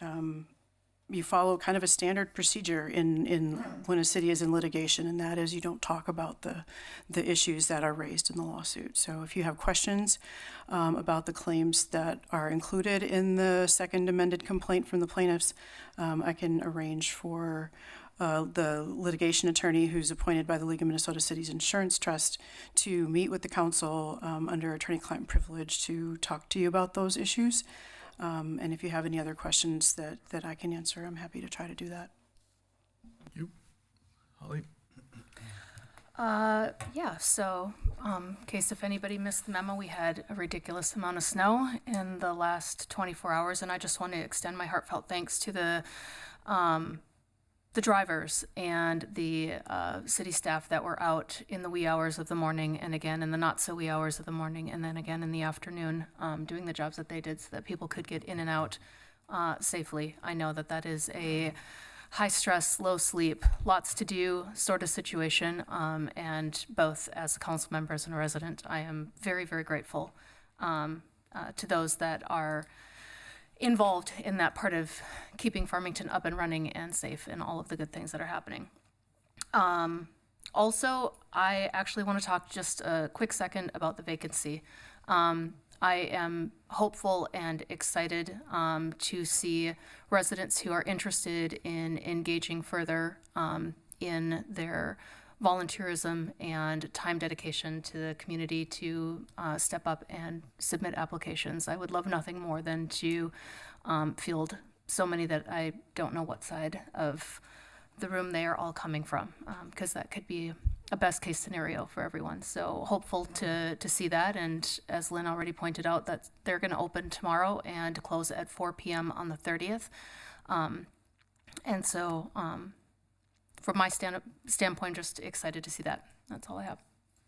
you follow kind of a standard procedure in when a city is in litigation, and that is you don't talk about the issues that are raised in the lawsuit. So if you have questions about the claims that are included in the second amended complaint from the plaintiffs, I can arrange for the litigation attorney who's appointed by the League of Minnesota Cities Insurance Trust to meet with the council under attorney-client privilege to talk to you about those issues. And if you have any other questions that I can answer, I'm happy to try to do that. Thank you. Holly? So in case if anybody missed the memo, we had a ridiculous amount of snow in the last 24 hours, and I just want to extend my heartfelt thanks to the drivers and the city staff that were out in the wee hours of the morning, and again in the not so wee hours of the morning, and then again in the afternoon, doing the jobs that they did so that people could get in and out safely. I know that is a high stress, low sleep, lots to do sort of situation, and both as a council member and a resident, I am very, very grateful to those that are involved in that part of keeping Farmington up and running and safe and all of the good things that are happening. Also, I actually want to talk just a quick second about the vacancy. I am hopeful and excited to see residents who are interested in engaging further in their volunteerism and time dedication to the community to step up and submit applications. I would love nothing more than to field so many that I don't know what side of the room they are all coming from, because that could be a best case scenario for everyone. So hopeful to see that, and as Lynn already pointed out, that they're going to open tomorrow and close at 4 p.m. on the 30th. And so from my standpoint, just excited to see that. That's all I have.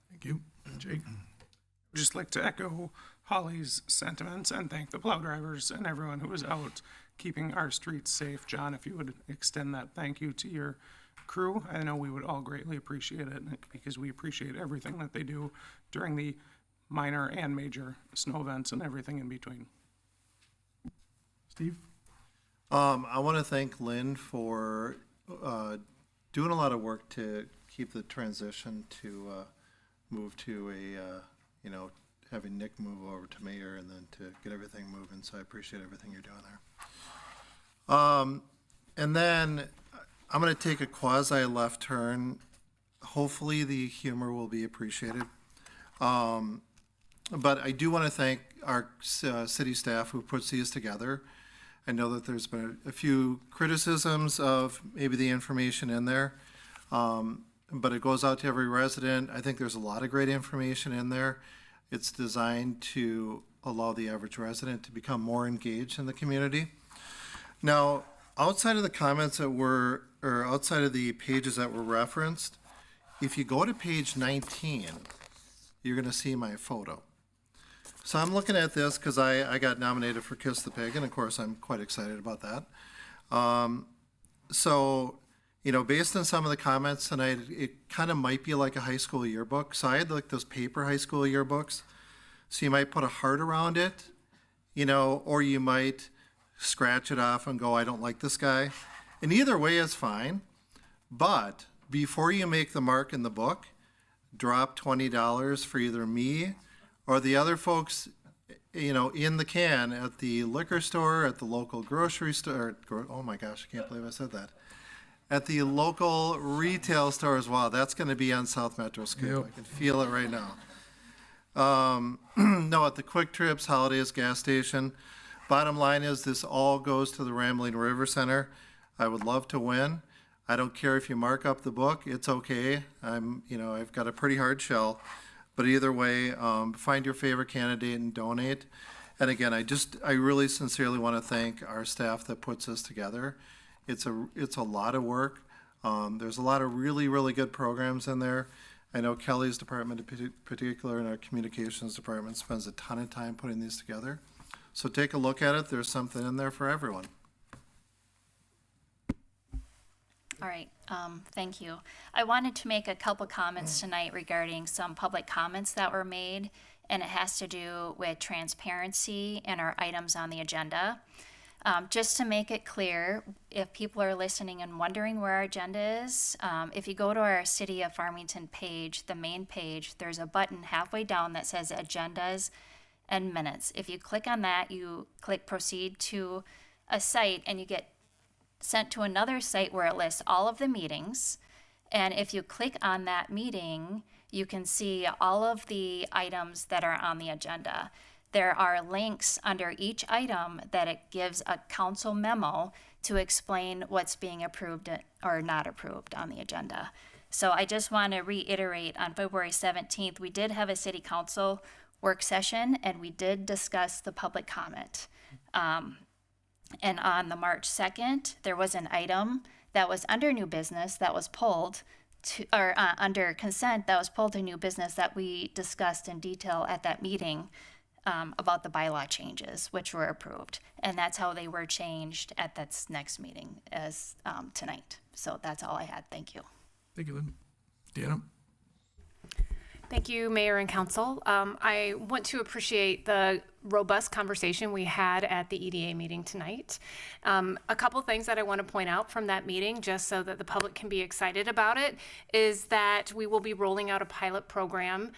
Thank you. Jake? I'd just like to echo Holly's sentiments and thank the plow drivers and everyone who was out keeping our streets safe. John, if you would extend that thank you to your crew, I know we would all greatly appreciate it, because we appreciate everything that they do during the minor and major snow events and everything in between. Steve? I want to thank Lynn for doing a lot of work to keep the transition to move to a, having Nick move over to mayor and then to get everything moving. So I appreciate everything you're doing there. And then I'm going to take a quasi left turn. Hopefully the humor will be appreciated. But I do want to thank our city staff who puts these together. I know that there's been a few criticisms of maybe the information in there, but it goes out to every resident. I think there's a lot of great information in there. It's designed to allow the average resident to become more engaged in the community. Now, outside of the comments that were, or outside of the pages that were referenced, if you go to page 19, you're going to see my photo. So I'm looking at this because I got nominated for Kiss the Pig, and of course I'm quite excited about that. So, based on some of the comments tonight, it kind of might be like a high school yearbook. So I had like those paper high school yearbooks. So you might put a heart around it, or you might scratch it off and go, I don't like this guy. And either way is fine. But before you make the mark in the book, drop $20 for either me or the other folks, in the can at the liquor store, at the local grocery store. Oh my gosh, I can't believe I said that. At the local retail stores. Wow, that's going to be on South Metro Scoop. Yep. I can feel it right now. No, at the Quick Trips, Holidays, gas station. Bottom line is this all goes to the Rambling River Center. I would love to win. I don't care if you mark up the book. It's okay. I've got a pretty hard shell. But either way, find your favorite candidate and donate. And again, I really sincerely want to thank our staff that puts this together. It's a lot of work. There's a lot of really, really good programs in there. I know Kelly's department in particular, and our communications department, spends a ton of time putting these together. So take a look at it. There's something in there for everyone. All right, thank you. I wanted to make a couple comments tonight regarding some public comments that were made, and it has to do with transparency and our items on the agenda. Just to make it clear, if people are listening and wondering where our agenda is, if you go to our City of Farmington page, the main page, there's a button halfway down that says Agendas and Minutes. If you click on that, you click Proceed to a site, and you get sent to another site where it lists all of the meetings. And if you click on that meeting, you can see all of the items that are on the agenda. There are links under each item that it gives a council memo to explain what's being approved or not approved on the agenda. So I just want to reiterate, on February 17th, we did have a city council work session, and we did discuss the public comment. And on the March 2nd, there was an item that was under new business that was pulled to, or under consent that was pulled to new business that we discussed in detail at that meeting about the bylaw changes, which were approved. And that's how they were changed at that next meeting as tonight. So that's all I had. Thank you. Thank you, Lynn. Deanna? Thank you, Mayor and Council. I want to appreciate the robust conversation we had at the EDA meeting tonight. A couple things that I want to point out from that meeting, just so that the public can be excited about it, is that we will be rolling out a pilot program.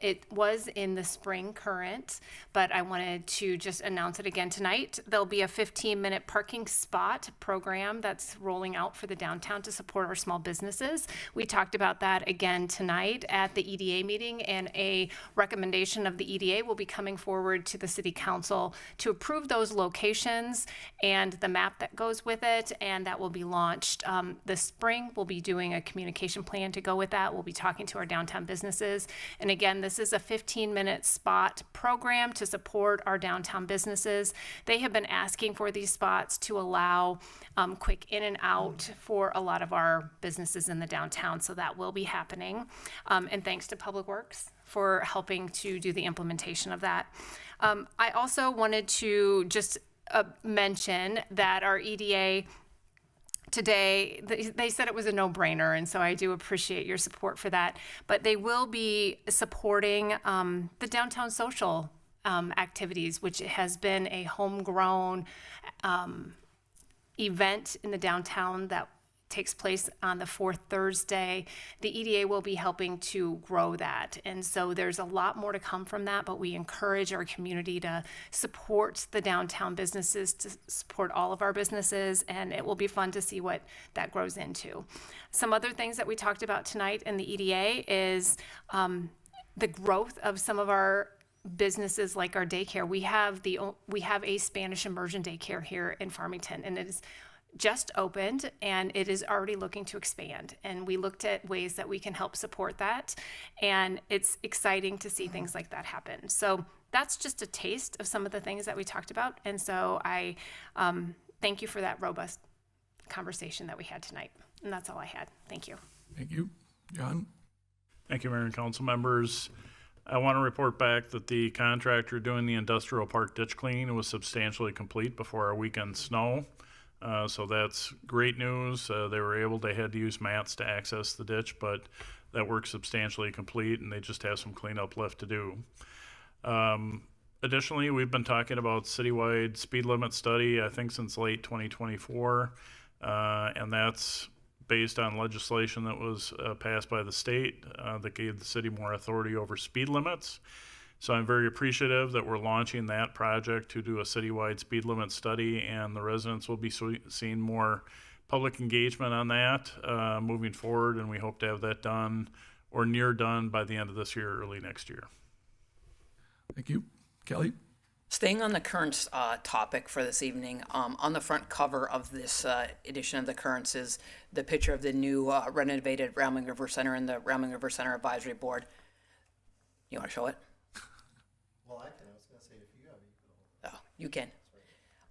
It was in the spring current, but I wanted to just announce it again tonight. There'll be a 15-minute parking spot program that's rolling out for the downtown to support our small businesses. We talked about that again tonight at the EDA meeting, and a recommendation of the EDA will be coming forward to the City Council to approve those locations and the map that goes with it, and that will be launched this spring. We'll be doing a communication plan to go with that. We'll be talking to our downtown businesses. And again, this is a 15-minute spot program to support our downtown businesses. They have been asking for these spots to allow quick in and out for a lot of our businesses in the downtown, so that will be happening. And thanks to Public Works for helping to do the implementation of that. I also wanted to just mention that our EDA today, they said it was a no-brainer, and so I do appreciate your support for that. But they will be supporting the downtown social activities, which has been a homegrown event in the downtown that takes place on the fourth Thursday. The EDA will be helping to grow that. And so there's a lot more to come from that, but we encourage our community to support the downtown businesses, to support all of our businesses, and it will be fun to see what that grows into. Some other things that we talked about tonight in the EDA is the growth of some of our businesses like our daycare. We have a Spanish immersion daycare here in Farmington, and it is just opened and it is already looking to expand. And we looked at ways that we can help support that. And it's exciting to see things like that happen. So that's just a taste of some of the things that we talked about. And so I thank you for that robust conversation that we had tonight. And that's all I had. Thank you. Thank you. John? Thank you, Mayor and Council members. I want to report back that the contractor doing the industrial park ditch clean was substantially complete before our weekend snow. So that's great news. They were able, they had to use mats to access the ditch, but that work's substantially complete and they just have some cleanup left to do. Additionally, we've been talking about citywide speed limit study, I think since late 2024, and that's based on legislation that was passed by the state that gave the city more authority over speed limits. So I'm very appreciative that we're launching that project to do a citywide speed limit study, and the residents will be seeing more public engagement on that moving forward, and we hope to have that done or near done by the end of this year, early next year. Thank you. Kelly? Staying on the Currents topic for this evening, on the front cover of this edition of the Currents is the picture of the new renovated Rambling River Center and the Rambling River Center Advisory Board. You want to show it? Well, I can. I was going to say, if you have it, Oh, you can.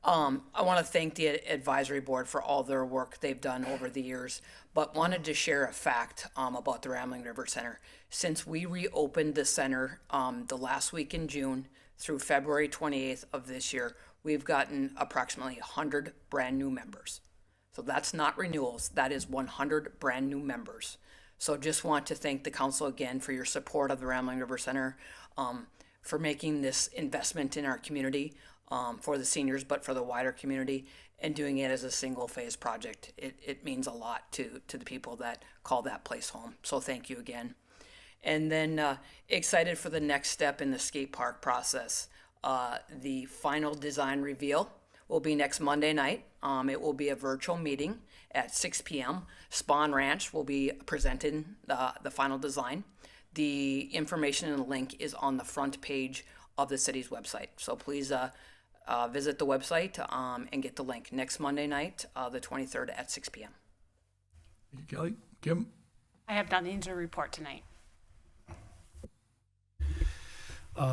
I want to thank the advisory board for all their work they've done over the years, but wanted to share a fact about the Rambling River Center. Since we reopened the center the last week in June through February 28th of this year, we've gotten approximately 100 brand new members. So that's not renewals, that is 100 brand new members. So just want to thank the council again for your support of the Rambling River Center, for making this investment in our community, for the seniors, but for the wider community, and doing it as a single phase project. It means a lot to the people that call that place home. So thank you again. And then excited for the next step in the skate park process. The final design reveal will be next Monday night. It will be a virtual meeting at 6 p.m. Spawn Ranch will be presenting the final design. The information and the link is on the front page of the city's website. So please visit the website and get the link next Monday night, the 23rd at 6 p.m. Thank you, Kelly. Kim? I have nothing to report tonight.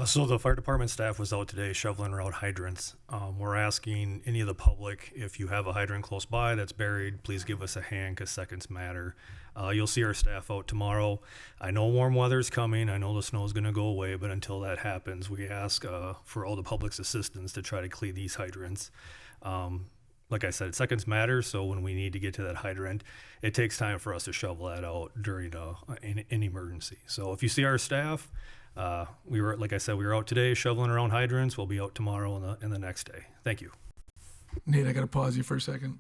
So the fire department staff was out today shoveling around hydrants. We're asking any of the public, if you have a hydrant close by that's buried, please give us a hand because seconds matter. You'll see our staff out tomorrow. I know warm weather's coming. I know the snow's going to go away, but until that happens, we ask for all the public's assistance to try to clean these hydrants. Like I said, seconds matter, so when we need to get to that hydrant, it takes time for us to shovel that out during an emergency. So if you see our staff, like I said, we were out today shoveling around hydrants. We'll be out tomorrow and the next day. Thank you. Nate, I got to pause you for a second.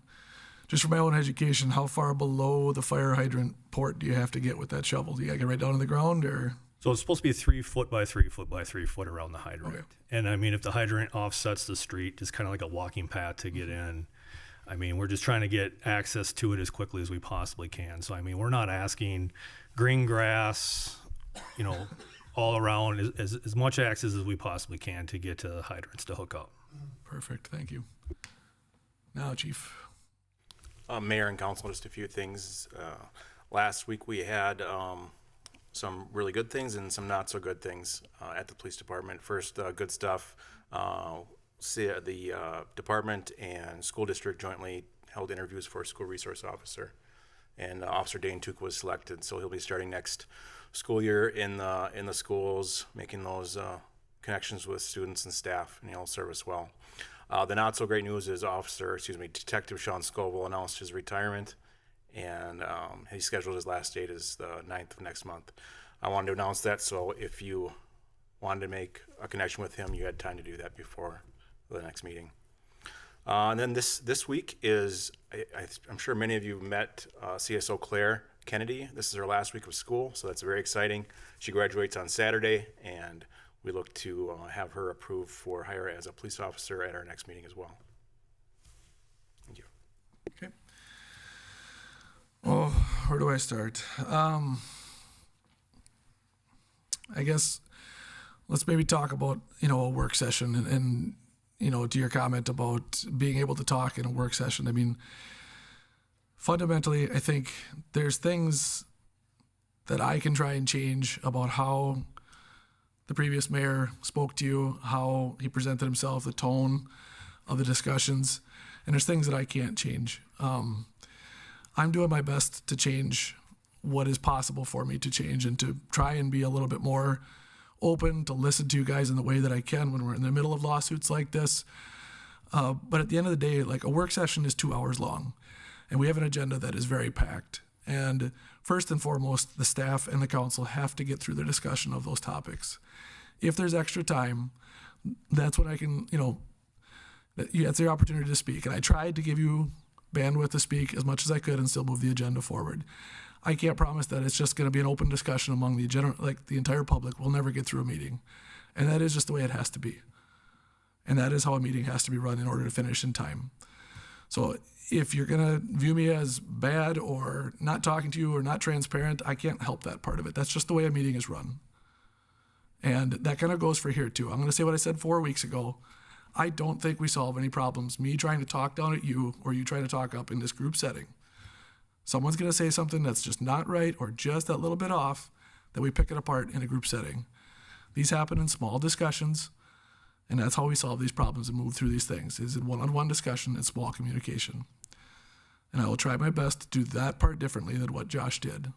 Just for my own education, how far below the fire hydrant port do you have to get with that shovel? Do you got to get right down to the ground, or? So it's supposed to be 3 foot by 3 foot by 3 foot around the hydrant. Okay. And I mean, if the hydrant offsets the street, just kind of like a walking path to get in. I mean, we're just trying to get access to it as quickly as we possibly can. So, I mean, we're not asking green grass, all around, as much access as we possibly can to get to the hydrants to hook up. Perfect. Thank you. Now, Chief. Mayor and council, just a few things. Last week we had some really good things and some not so good things at the police department. First, good stuff. The department and school district jointly held interviews for a school resource officer, and Officer Dane Took was selected. So he'll be starting next school year in the schools, making those connections with students and staff, and he'll serve us well. The not so great news is Detective Sean Scoville announced his retirement, and he scheduled his last date is the 9th of next month. I wanted to announce that, so if you wanted to make a connection with him, you had time to do that before the next meeting. And then this week is, I'm sure many of you met CSO Claire Kennedy. This is her last week of school, so that's very exciting. She graduates on Saturday, and we look to have her approved for hire as a police officer at our next meeting as well. Thank you. Okay. Oh, where do I start? I guess let's maybe talk about, a work session and to your comment about being able to talk in a work session. I mean, fundamentally, I think there's things that I can try and change about how the previous mayor spoke to you, how he presented himself, the tone of the discussions, and there's things that I can't change. I'm doing my best to change what is possible for me to change and to try and be a little bit more open to listen to you guys in the way that I can when we're in the middle of lawsuits like this. But at the end of the day, like, a work session is 2 hours long, and we have an agenda that is very packed. And first and foremost, the staff and the council have to get through the discussion of those topics. If there's extra time, that's when I can, that's your opportunity to speak. And I tried to give you bandwidth to speak as much as I could and still move the agenda forward. I can't promise that it's just going to be an open discussion among the entire public. We'll never get through a meeting. And that is just the way it has to be. And that is how a meeting has to be run in order to finish in time. So if you're going to view me as bad or not talking to you or not transparent, I can't help that part of it. That's just the way a meeting is run. And that kind of goes for here too. I'm going to say what I said 4 weeks ago. I don't think we solve any problems, me trying to talk down at you or you trying to talk up in this group setting. Someone's going to say something that's just not right or just that little bit off, that we pick it apart in a group setting. These happen in small discussions, and that's how we solve these problems and move through these things, is in one-on-one discussion and small communication. And I will try my best to do that part differently than what Josh did.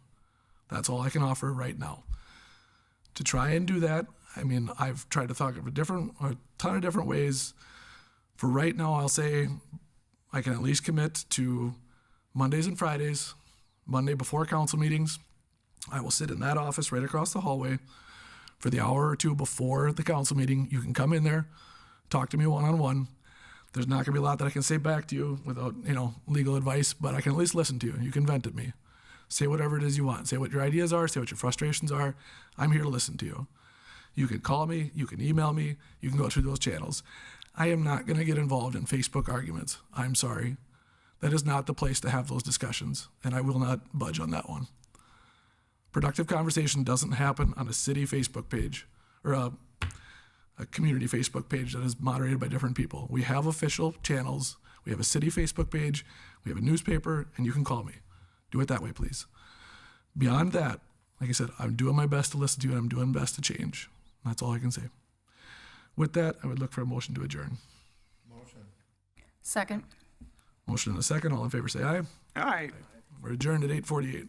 That's all I can offer right now. To try and do that, I mean, I've tried to talk of a ton of different ways. For right now, I'll say I can at least commit to Mondays and Fridays, Monday before council meetings. I will sit in that office right across the hallway for the hour or two before the council meeting. You can come in there, talk to me one-on-one. There's not gonna be a lot that I can say back to you without, legal advice, but I can at least listen to you. You can vent at me. Say whatever it is you want. Say what your ideas are, say what your frustrations are. I'm here to listen to you. You can call me, you can email me, you can go through those channels. I am not gonna get involved in Facebook arguments. I'm sorry. That is not the place to have those discussions, and I will not budge on that one. Productive conversation doesn't happen on a city Facebook page or a community Facebook page that is moderated by different people. We have official channels. We have a city Facebook page. We have a newspaper, and you can call me. Do it that way, please. Beyond that, like I said, I'm doing my best to listen to you, and I'm doing my best to change. That's all I can say. With that, I would look for a motion to adjourn. Motion. Second. Motion and a second. All in favor say aye. Aye. We're adjourned at 8:48.